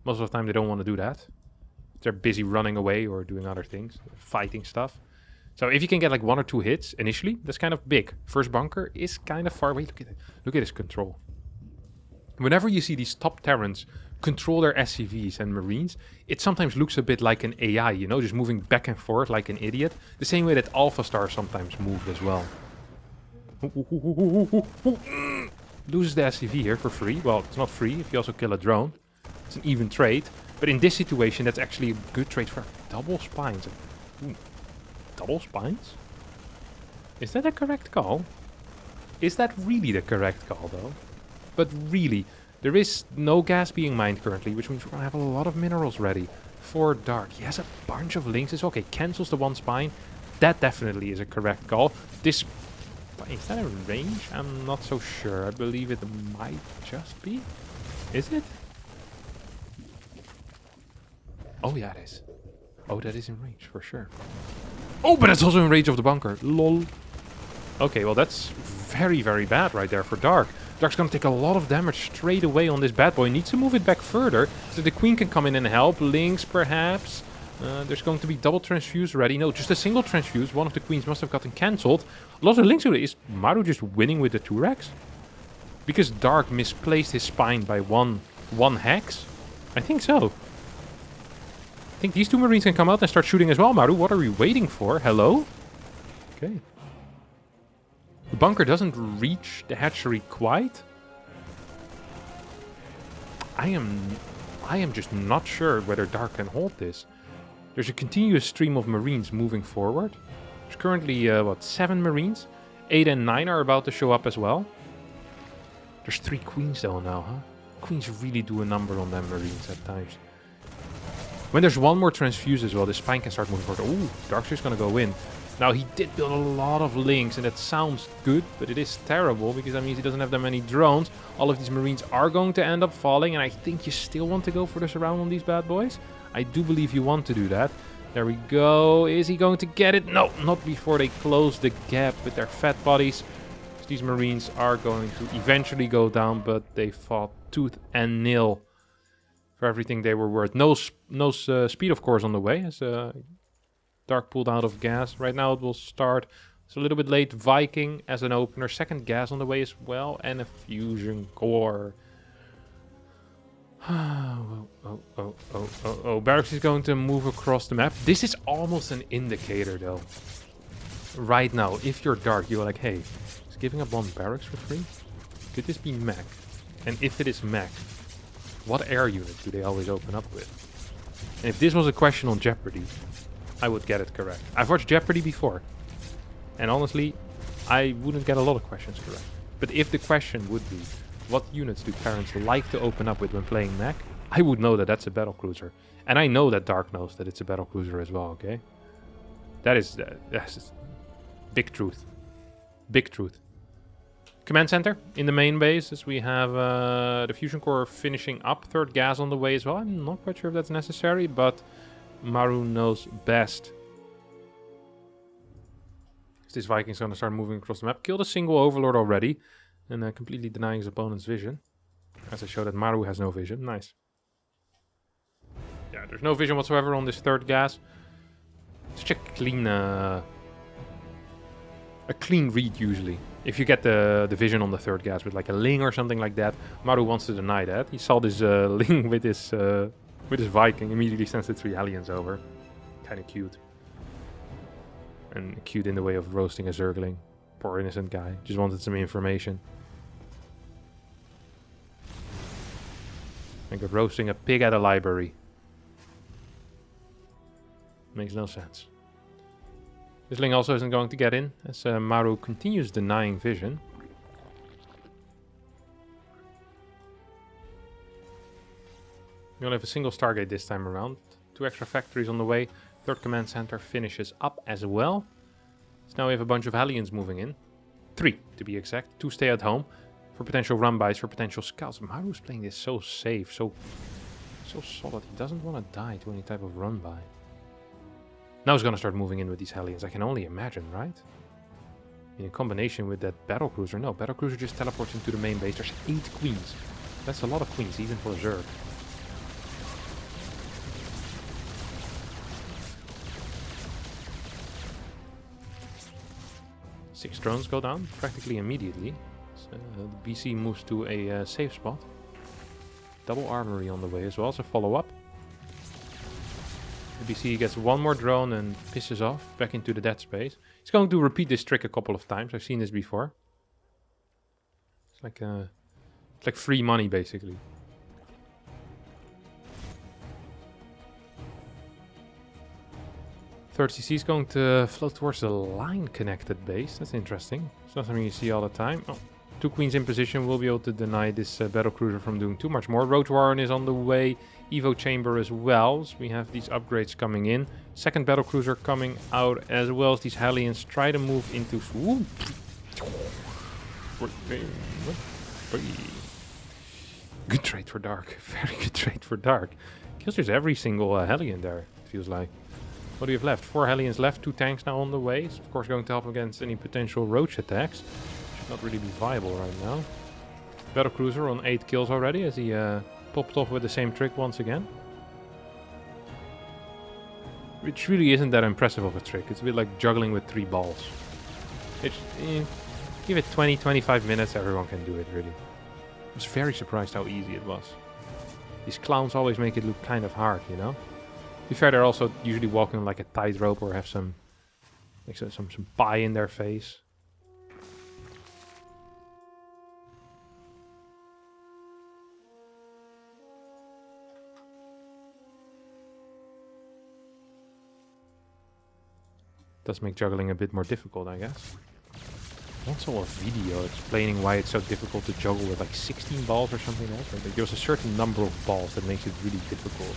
most of the time they don't want to do that. They're busy running away or doing other things, fighting stuff. So if you can get like 1 or 2 hits initially, that's kind of big. First bunker is kind of far away. Look at his control. Whenever you see these top Terrans control their SCVs and Marines, it sometimes looks a bit like an AI, you know, just moving back and forth like an idiot. The same way that Alpha Stars sometimes moved as well. Loses the SCV here for free. Well, it's not free if you also kill a drone. It's an even trade. But in this situation, that's actually a good trade for double spines. Ooh. Double spines? Is that a correct call? Is that really the correct call, though? But really, there is no gas being mined currently, which means we're going to have a lot of minerals ready for Dark. He has a bunch of links. It's okay, cancels the 1 spine. That definitely is a correct call. This... Is that a range? I'm not so sure. I believe it might just be. Is it? Oh, yeah, it is. Oh, that is in range, for sure. Oh, but it's also in range of the bunker. Lol. Okay, well, that's very, very bad right there for Dark. Dark's gonna take a lot of damage straight away on this bad boy. Needs to move it back further so the Queen can come in and help. Lynx, perhaps. There's going to be double transfuse ready. No, just a single transfuse. One of the Queens must have gotten cancelled. Lots of Lynx. Is Maru just winning with the 2 Rex? Because Dark misplaced his spine by one hex? I think so. I think these 2 Marines can come out and start shooting as well, Maru. What are we waiting for? Hello? Okay. The bunker doesn't reach the hatchery quite. I am just not sure whether Dark can hold this. There's a continuous stream of Marines moving forward. There's currently, 7 Marines? 8 and 9 are about to show up as well. There's 3 Queens though now, huh? Queens really do a number on them Marines at times. When there's 1 more transfuse as well, the spine can start moving forward. Ooh, Dark's just gonna go in. Now, he did build a lot of links, and that sounds good, but it is terrible, because that means he doesn't have that many drones. All of these Marines are going to end up falling, and I think you still want to go for the surround on these bad boys. I do believe you want to do that. There we go. Is he going to get it? No, not before they close the gap with their fat bodies. These Marines are going to eventually go down, but they fought tooth and nail for everything they were worth. No speed, of course, on the way, as Dark pulled out of gas. Right now it will start. It's a little bit late. Viking as an opener. Second gas on the way as well. And a fusion core. Oh. Barracks is going to move across the map. This is almost an indicator, though. Right now, if you're Dark, you're like, hey, is giving up 1 barracks for free? Could this be mech? And if it is mech, what air unit do they always open up with? And if this was a question on Jeopardy, I would get it correct. I've watched Jeopardy before, and honestly, I wouldn't get a lot of questions correct. But if the question would be, what units do parents like to open up with when playing mech? I would know that that's a battlecruiser. And I know that Dark knows that it's a battlecruiser as well, okay? That's big truth. Big truth. Command center in the main base, as we have the fusion core finishing up. Third gas on the way as well. I'm not quite sure if that's necessary, but Maru knows best. This Viking's going to start moving across the map. Killed a single overlord already, and completely denying his opponent's vision. As I show that Maru has no vision. Nice. Yeah, there's no vision whatsoever on this third gas. Such a clean read usually. If you get the vision on the third gas with like a Ling or something like that, Maru wants to deny that. He saw this Ling with his Viking, immediately sends the 3 Hellions over. Kind of cute. And cute in the way of roasting a Zergling. Poor innocent guy. Just wanted some information. Like roasting a pig at a library. Makes no sense. This Ling also isn't going to get in, as Maru continues denying vision. We only have a single Stargate this time around. 2 extra factories on the way. Third command center finishes up as well. So now we have a bunch of Hellions moving in. 3 to be exact. 2 stay at home for potential run-bys, for potential scouts. Maru's playing this so safe, so solid. He doesn't want to die to any type of run-by. Now he's going to start moving in with these Hellions. I can only imagine, right? In combination with that battlecruiser. No, battlecruiser just teleports into the main base. There's 8 queens. That's a lot of queens, even for Zerg. Six drones go down practically immediately. So, the BC moves to a safe spot. Double armory on the way as well, so follow up. The BC gets one more drone and pisses off back into the dead space. He's going to repeat this trick a couple of times. I've seen this before. It's like free money basically. Third CC is going to float towards the line-connected base. That's interesting. It's not something you see all the time. Oh, 2 queens in position will be able to deny this battlecruiser from doing too much more. Roach Warren is on the way. Evo Chamber as well. So we have these upgrades coming in. Second battlecruiser coming out as well as these Hellions try to move into... Good trade for Dark. Very good trade for Dark. Kills just every single Hellion there, it feels like. What do you have left? 4 Hellions left, 2 tanks now on the way. It's of course going to help against any potential Roach attacks. Should not really be viable right now. Battlecruiser on 8 kills already as he popped off with the same trick once again. Which really isn't that impressive of a trick. It's a bit like juggling with 3 balls. It's, give it 20-25 minutes, everyone can do it really. I was very surprised how easy it was. These clowns always make it look kind of hard, you know? To be fair, they're also usually walking like a tightrope or have some pie in their face. Does make juggling a bit more difficult, I guess. I once saw a video explaining why it's so difficult to juggle with like 16 balls or something like that. There's a certain number of balls that makes it really difficult.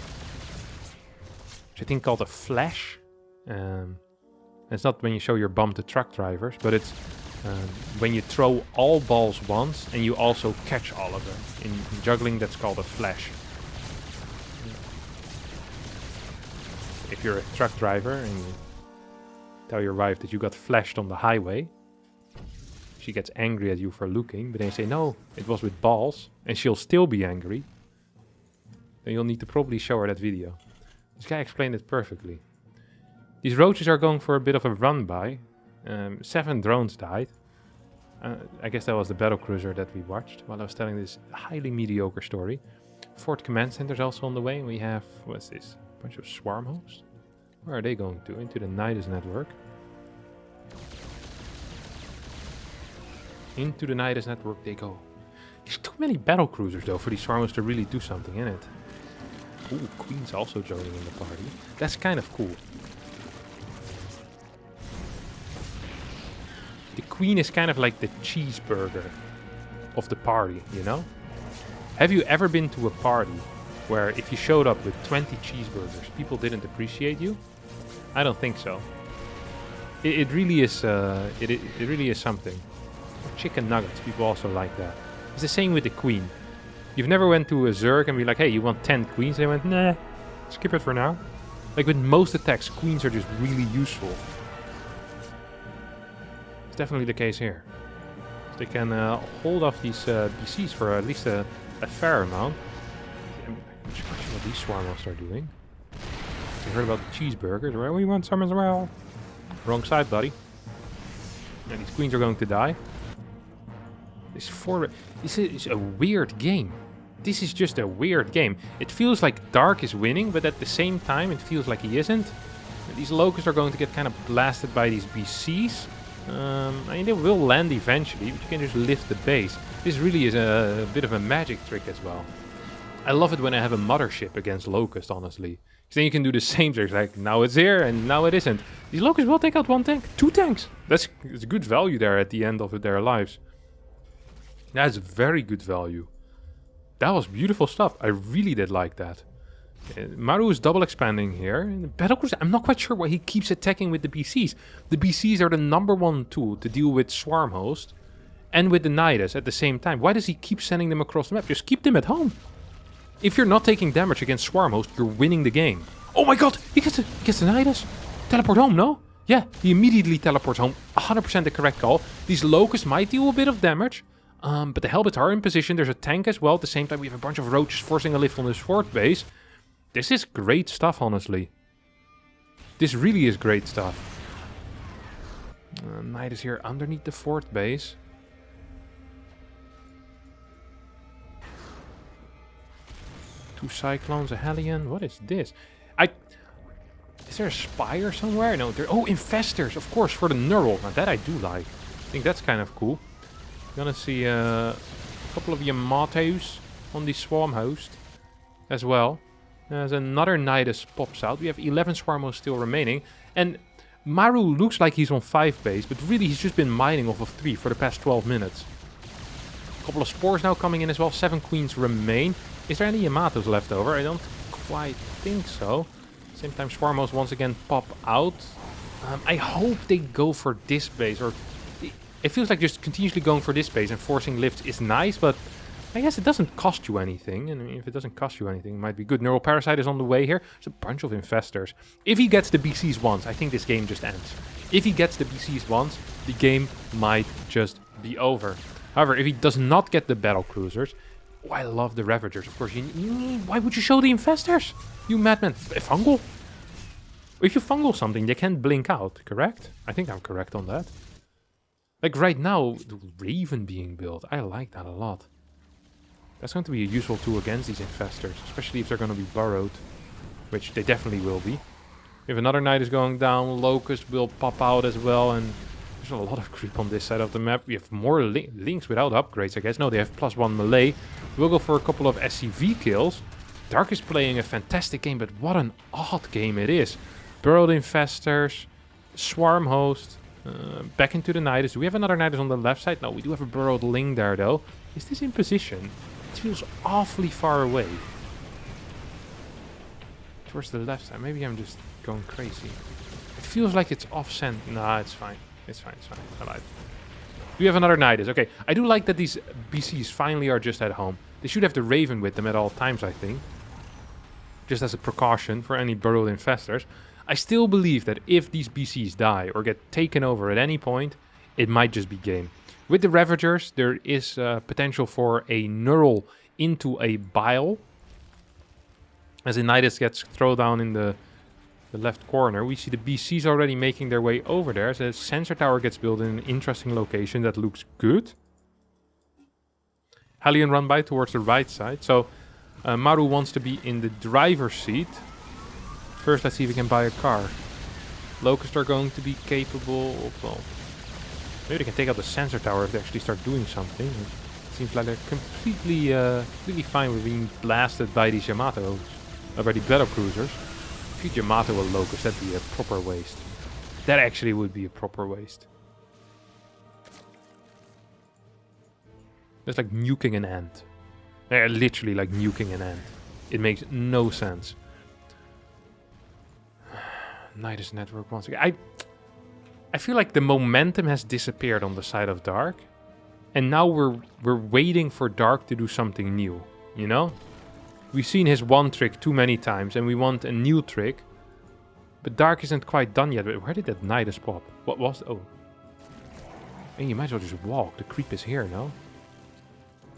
Which I think called a flash. It's not when you show your bum to truck drivers, but it's when you throw all balls once and you also catch all of them. In juggling, that's called a flash. If you're a truck driver and you tell your wife that you got flashed on the highway, she gets angry at you for looking, but then you say, no, it was with balls, and she'll still be angry. Then you'll need to probably show her that video. This guy explained it perfectly. These roaches are going for a bit of a run-by. 7 drones died. I guess that was the battlecruiser that we watched while I was telling this highly mediocre story. 4th command center is also on the way, and we have, what's this? A bunch of swarm hosts? Where are they going to? Into the Nidus network. Into the Nidus network they go. There's too many battle cruisers though for these swarmos to really do something in it. Ooh, Queen's also joining in the party. That's kind of cool. The Queen is kind of like the cheeseburger of the party, you know? Have you ever been to a party where if you showed up with 20 cheeseburgers, people didn't appreciate you? I don't think so. It really is. It really is something. Chicken nuggets, people also like that. It's the same with the Queen. You've never went to a Zerg and be like, hey, you want 10 queens? They went, nah, skip it for now. Like with most attacks, queens are just really useful. It's definitely the case here. So they can hold off these BCs for at least a fair amount. I'm just watching what these swarmos are doing. You heard about the cheeseburgers, right? We want some as well. Wrong side, buddy. And these queens are going to die. This is a weird game. This is just a weird game. It feels like Dark is winning, but at the same time it feels like he isn't. And these locusts are going to get kind of blasted by these BCs. I mean, they will land eventually, but you can just lift the base. This really is a bit of a magic trick as well. I love it when I have a mothership against locusts, honestly. Because then you can do the same tricks, like now it's here and now it isn't. These locusts will take out 1 tank, 2 tanks. It's good value there at the end of their lives. That's very good value. That was beautiful stuff. I really did like that. Maru is double expanding here. In the Battlecruiser, I'm not quite sure why he keeps attacking with the BCs. The BCs are the #1 tool to deal with Swarm Host and with the Nidus at the same time. Why does he keep sending them across the map? Just keep them at home. If you're not taking damage against Swarm Host, you're winning the game. Oh my god! He gets the Nidus. Teleport home, no? Yeah, he immediately teleports home. 100% the correct call. These Locusts might deal a bit of damage. But the Helbets are in position. There's a tank as well. At the same time, we have a bunch of roaches forcing a lift on this fort base. This is great stuff, honestly. This really is great stuff. Knight is here underneath the fort base. Two Cyclones, a Hellion. What is this? Is there a Spire somewhere? No, there. Oh, Infestors, of course, for the Neural. Now that I do like. I think that's kind of cool. Gonna see a couple of Yamatos on the Swarm Host as well. As another Nidus pops out. We have 11 Swarmos still remaining. And Maru looks like he's on 5 base, but really he's just been mining off of 3 for the past 12 minutes. A couple of Spores now coming in as well. 7 Queens remain. Is there any Yamatos left over? I don't quite think so. Same time Swarmos once again pop out. I hope they go for this base, or it feels like just continuously going for this base and forcing lifts is nice, but I guess it doesn't cost you anything. And if it doesn't cost you anything, it might be good. Neural Parasite is on the way here. There's a bunch of Infestors. If he gets the BCs once, I think this game just ends. If he gets the BCs once, the game might just be over. However, if he does not get the Battle Cruisers, oh, I love the Ravagers, of course. Why would you show the Infestors? You madman. Fungal? If you fungal something, they can blink out, correct? I think I'm correct on that. Like right now, the Raven being built, I like that a lot. That's going to be a useful tool against these Infestors, especially if they're going to be burrowed, which they definitely will be. If another Knight is going down, Locust will pop out as well, and there's a lot of creep on this side of the map. We have more links without upgrades, I guess. No, they have +1 melee. We'll go for a couple of SCV kills. Dark is playing a fantastic game, but what an odd game it is. Burrowed Infestors, Swarm Host, back into the Nidus. Do we have another Nidus on the left side? No, we do have a Burrowed Ling there, though. Is this in position? It feels awfully far away. Towards the left side. Maybe I'm just going crazy. It feels like it's off-center. Nah, it's fine. It's fine, it's fine. I lied. We have another Nidus. Okay, I do like that these BCs finally are just at home. They should have the Raven with them at all times, I think. Just as a precaution for any burrowed Infestors. I still believe that if these BCs die or get taken over at any point, it might just be game. With the Ravagers, there is potential for a Neural into a Bile. As a Nidus gets thrown down in the left corner, we see the BCs already making their way over there. So a sensor tower gets built in an interesting location that looks good. Hellion run by towards the right side. So Maru wants to be in the driver's seat. First, let's see if we can buy a car. Locusts are going to be capable of, well, maybe they can take out the sensor tower if they actually start doing something. Seems like they're completely fine with being blasted by these Yamatos, by the battle cruisers. If you Yamato a Locust, that'd be a proper waste. That actually would be a proper waste. It's like nuking an ant. They're literally like nuking an ant. It makes no sense. Nidus network once again. I feel like the momentum has disappeared on the side of Dark. And now we're waiting for Dark to do something new. You know? We've seen his one trick too many times and we want a new trick. But Dark isn't quite done yet. Where did that Nidus pop? What was... Oh. I mean, you might as well just walk. The creep is here, no?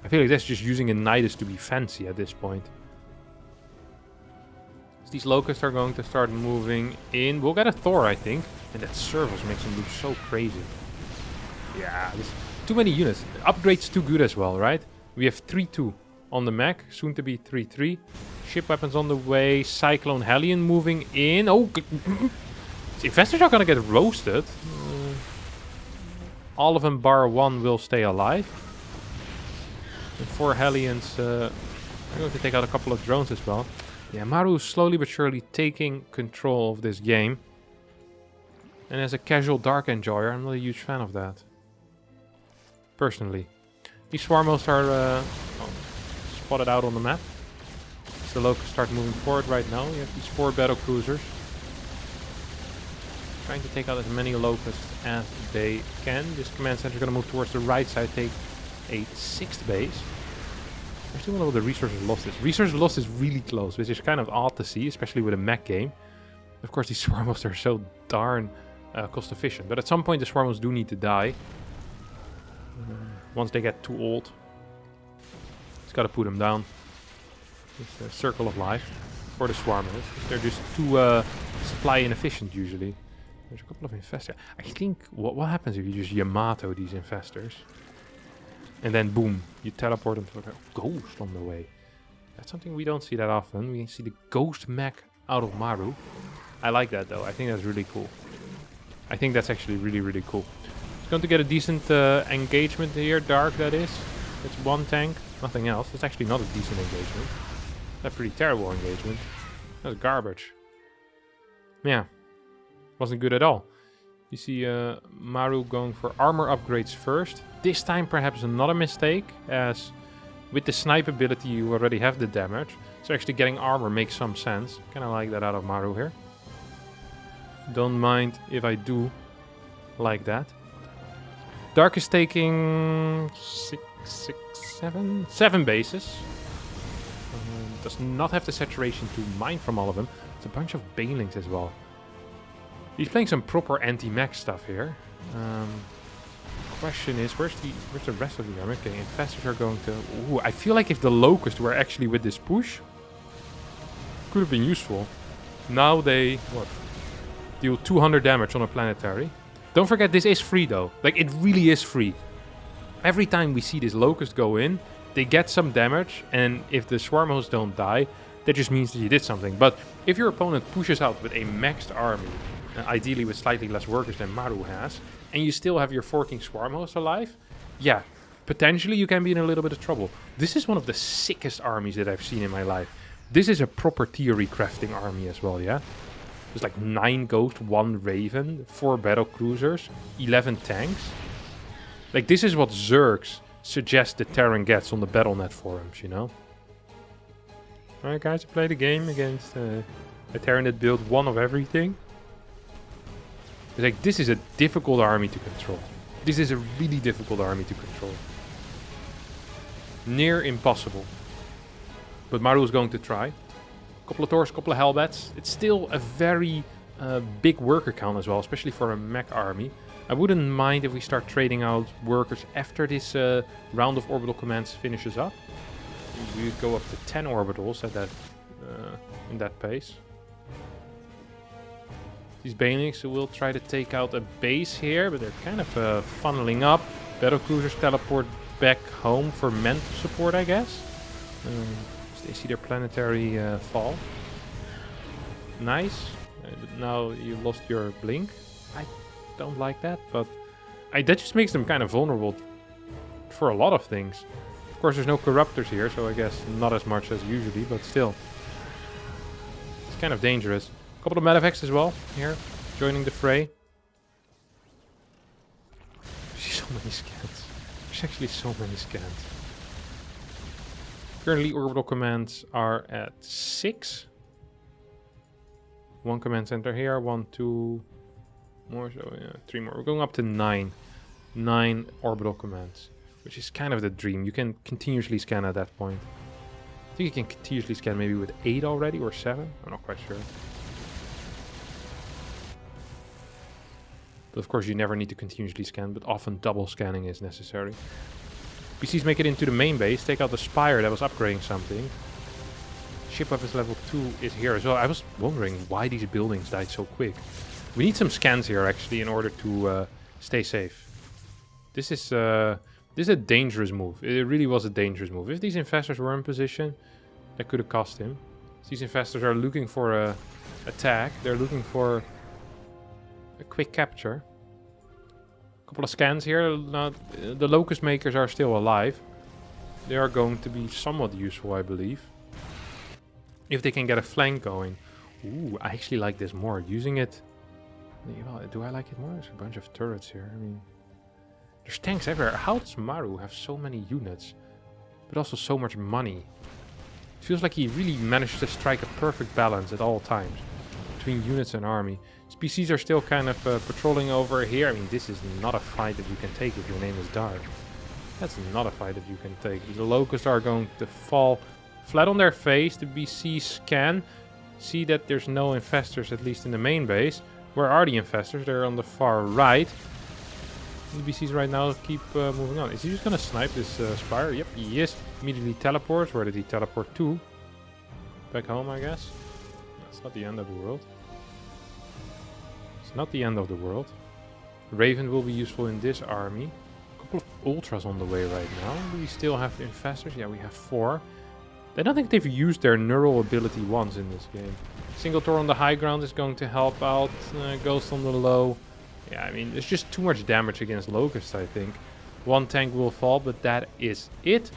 I feel like that's just using a Nidus to be fancy at this point. So these Locusts are going to start moving in. We'll get a Thor, I think. And that Servos makes him look so crazy. Yeah, this, too many units. Upgrade's too good as well, right? We have 3-2 on the mech. Soon to be 3-3. Ship weapons on the way. Cyclone Hellion moving in. Oh, investors are going to get roasted. All of them bar one will stay alive. And 4 Hellions. I'm going to take out a couple of drones as well. Yeah, Maru is slowly but surely taking control of this game. And as a casual Dark enjoyer, I'm not a huge fan of that. Personally. These Swarmos are spotted out on the map. So the Locusts start moving forward right now. You have these 4 battle cruisers. Trying to take out as many Locusts as they can. This command center is going to move towards the right side, take a 6th base. I still don't know what the resources lost is. Resources lost is really close, which is kind of odd to see, especially with a mech game. Of course, these Swarmos are so darn cost efficient. But at some point, the Swarmos do need to die. Once they get too old. Just gotta put them down. It's a circle of life for the Swarmos. They're just too supply inefficient usually. There's a couple of infestors. I think, what happens if you just Yamato these infestors? And then boom, you teleport them to a ghost on the way. That's something we don't see that often. We see the ghost mech out of Maru. I like that though. I think that's really cool. I think that's actually really, really cool. It's going to get a decent engagement here. Dark, that is. It's 1 tank, nothing else. It's actually not a decent engagement. That's a pretty terrible engagement. That's garbage. Yeah. Wasn't good at all. You see Maru going for armor upgrades first. This time perhaps another mistake, as with the snipe ability you already have the damage. So actually getting armor makes some sense. Kind of like that out of Maru here. Don't mind if I do like that. Dark is taking 7 bases. Does not have the saturation to mine from all of them. It's a bunch of Banelings as well. He's playing some proper anti-mech stuff here. Question is, where's the rest of the army? Okay, infestors are going to... Ooh, I feel like if the Locusts were actually with this push, could have been useful. Now they, what? Deal 200 damage on a planetary. Don't forget, this is free though. Like, it really is free. Every time we see this Locust go in, they get some damage, and if the Swarmos don't die, that just means that you did something. But if your opponent pushes out with a maxed army, ideally with slightly less workers than Maru has, and you still have your 14 Swarmos alive, yeah, potentially you can be in a little bit of trouble. This is one of the sickest armies that I've seen in my life. This is a proper theory crafting army as well, yeah? There's like 9 Ghost, 1 Raven, 4 battle cruisers, 11 tanks. Like, this is what Zergs suggest the Terran gets on the BattleNet forums, you know? Alright guys, I played a game against a Terran that built 1 of everything. It's like, this is a difficult army to control. This is a really difficult army to control. Near impossible. But Maru is going to try. Couple of Thors, couple of Hellbats. It's still a very big worker count as well, especially for a mech army. I wouldn't mind if we start trading out workers after this round of orbital commands finishes up. We would go up to 10 orbitals at that in that pace. These Banelings will try to take out a base here, but they're kind of funneling up. Battle cruisers teleport back home for mental support, I guess. They see their planetary fall. Nice. But now you lost your blink. I don't like that, but that just makes them kind of vulnerable for a lot of things. course, there's no corruptors here, so I guess not as much as usually, but still. It's kind of dangerous. A couple of medevacs as well here, joining the fray. There's so many scans. There's actually so many scans. Currently, orbital commands are at 6. 1 command center here, 1, 2 more, so yeah, 3 more. We're going up to 9. 9 orbital commands, which is kind of the dream. You can continuously scan at that point. I think you can continuously scan maybe with 8 already or 7. I'm not quite sure. But of course, you never need to continuously scan, but often double scanning is necessary. PCs make it into the main base, take out the Spire that was upgrading something. Ship weapons level 2 is here as well. I was wondering why these buildings died so quick. We need some scans here actually in order to stay safe. This is a dangerous move. It really was a dangerous move. If these infestors were in position, that could have cost him. These infestors are looking for a attack. They're looking for a quick capture. Couple of scans here. The locust makers are still alive. They are going to be somewhat useful, I believe. If they can get a flank going. Ooh, I actually like this more. Using it... Well, do I like it more? There's a bunch of turrets here. I mean... There's tanks everywhere. How does Maru have so many units? But also so much money? It feels like he really managed to strike a perfect balance at all times. Between units and army. Species are still kind of patrolling over here. I mean, this is not a fight that you can take if your name is Dark. That's not a fight that you can take. The locusts are going to fall flat on their face. The BC scan. See that there's no infestors, at least in the main base. Where are the infestors? They're on the far right. The BCs right now keep moving on. Is he just going to snipe this Spire? Yep, he is. Immediately teleports. Where did he teleport to? Back home, I guess. That's not the end of the world. Not the end of the world. Raven will be useful in this army. A couple of ultras on the way right now. Do we still have infestors? Yeah, we have 4. I don't think they've used their neural ability once in this game. Single Tor on the high ground is going to help out. Ghost on the low. Yeah, I mean, there's just too much damage against locusts, I think. 1 tank will fall, but that is it.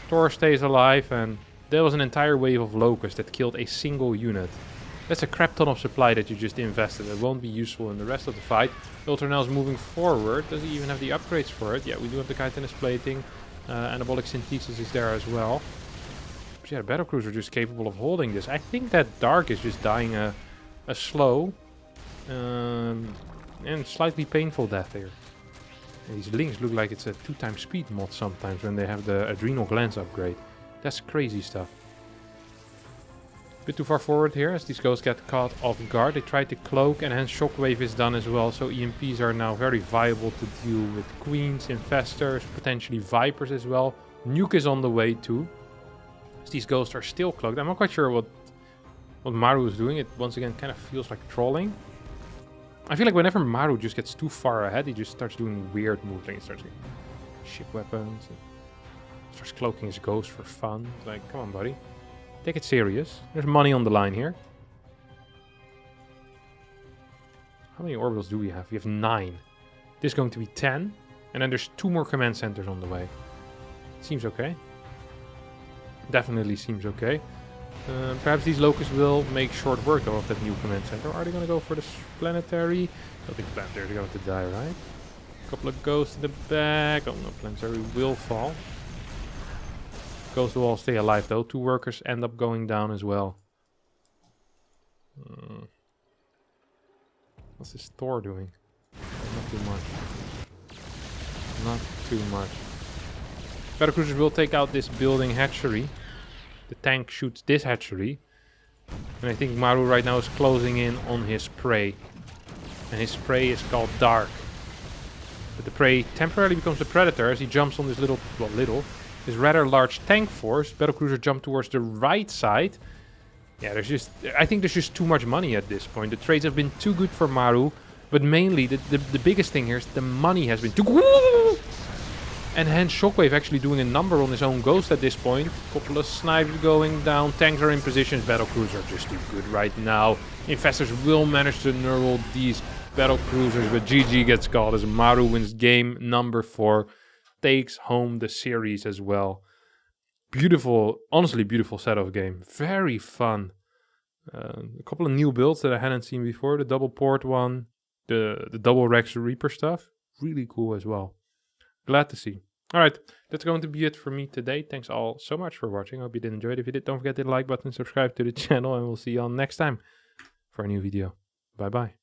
Tor stays alive, and there was an entire wave of locusts that killed a single unit. That's a crap ton of supply that you just invested. It won't be useful in the rest of the fight. Ultranel is moving forward. Does he even have the upgrades for it? Yeah, we do have the chitinous plating. Anabolic synthesis is there as well. But yeah, the battlecruisers are just capable of holding this. I think that Dark is just dying a slow and slightly painful death here. And these Lynx look like it's a 2x speed mod sometimes when they have the adrenal glands upgrade. That's crazy stuff. Bit too far forward here as these ghosts get caught off guard. They try to cloak and hence shockwave is done as well. So EMPs are now very viable to deal with queens, infestors, potentially vipers as well. Nuke is on the way too. As these ghosts are still cloaked. I'm not quite sure what Maru is doing. It once again kind of feels like trolling. I feel like whenever Maru just gets too far ahead, he just starts doing weird moves. Like he starts getting ship weapons. And starts cloaking his ghost for fun. It's like, come on buddy. Take it serious. There's money on the line here. How many orbitals do we have? We have 9. This is going to be 10. And then there's 2 more command centers on the way. Seems okay. Definitely seems okay. Perhaps these locusts will make short work of that new command center. Are they going to go for this planetary? I don't think planetary is going to die, right? A couple of ghosts in the back. Oh no, planetary will fall. Ghosts will all stay alive though. 2 workers end up going down as well. What's this Thor doing? Not too much. Not too much. Battlecruisers will take out this building hatchery. The tank shoots this hatchery. And I think Maru right now is closing in on his prey. And his prey is called Dark. But the prey temporarily becomes the predator as he jumps on this this rather large tank force. Battlecruiser jump towards the right side. Yeah, I think there's just too much money at this point. The trades have been too good for Maru. But mainly, the biggest thing here is the money has been too good. And hence Shockwave actually doing a number on his own ghost at this point. Couple of snipes going down. Tanks are in position. Battlecruisers are just too good right now. Infestors will manage to neural these battlecruisers. But GG gets called as Maru wins game number 4. Takes home the series as well. Beautiful, honestly beautiful set of game. Very fun. A couple of new builds that I hadn't seen before. The double port one, the double Rex Reaper stuff. Really cool as well. Glad to see. All right, that's going to be it for me today. Thanks all so much for watching. I hope you did enjoy it. If you did, don't forget to hit the like button, subscribe to the channel, and we'll see you all next time for a new video. Bye-bye.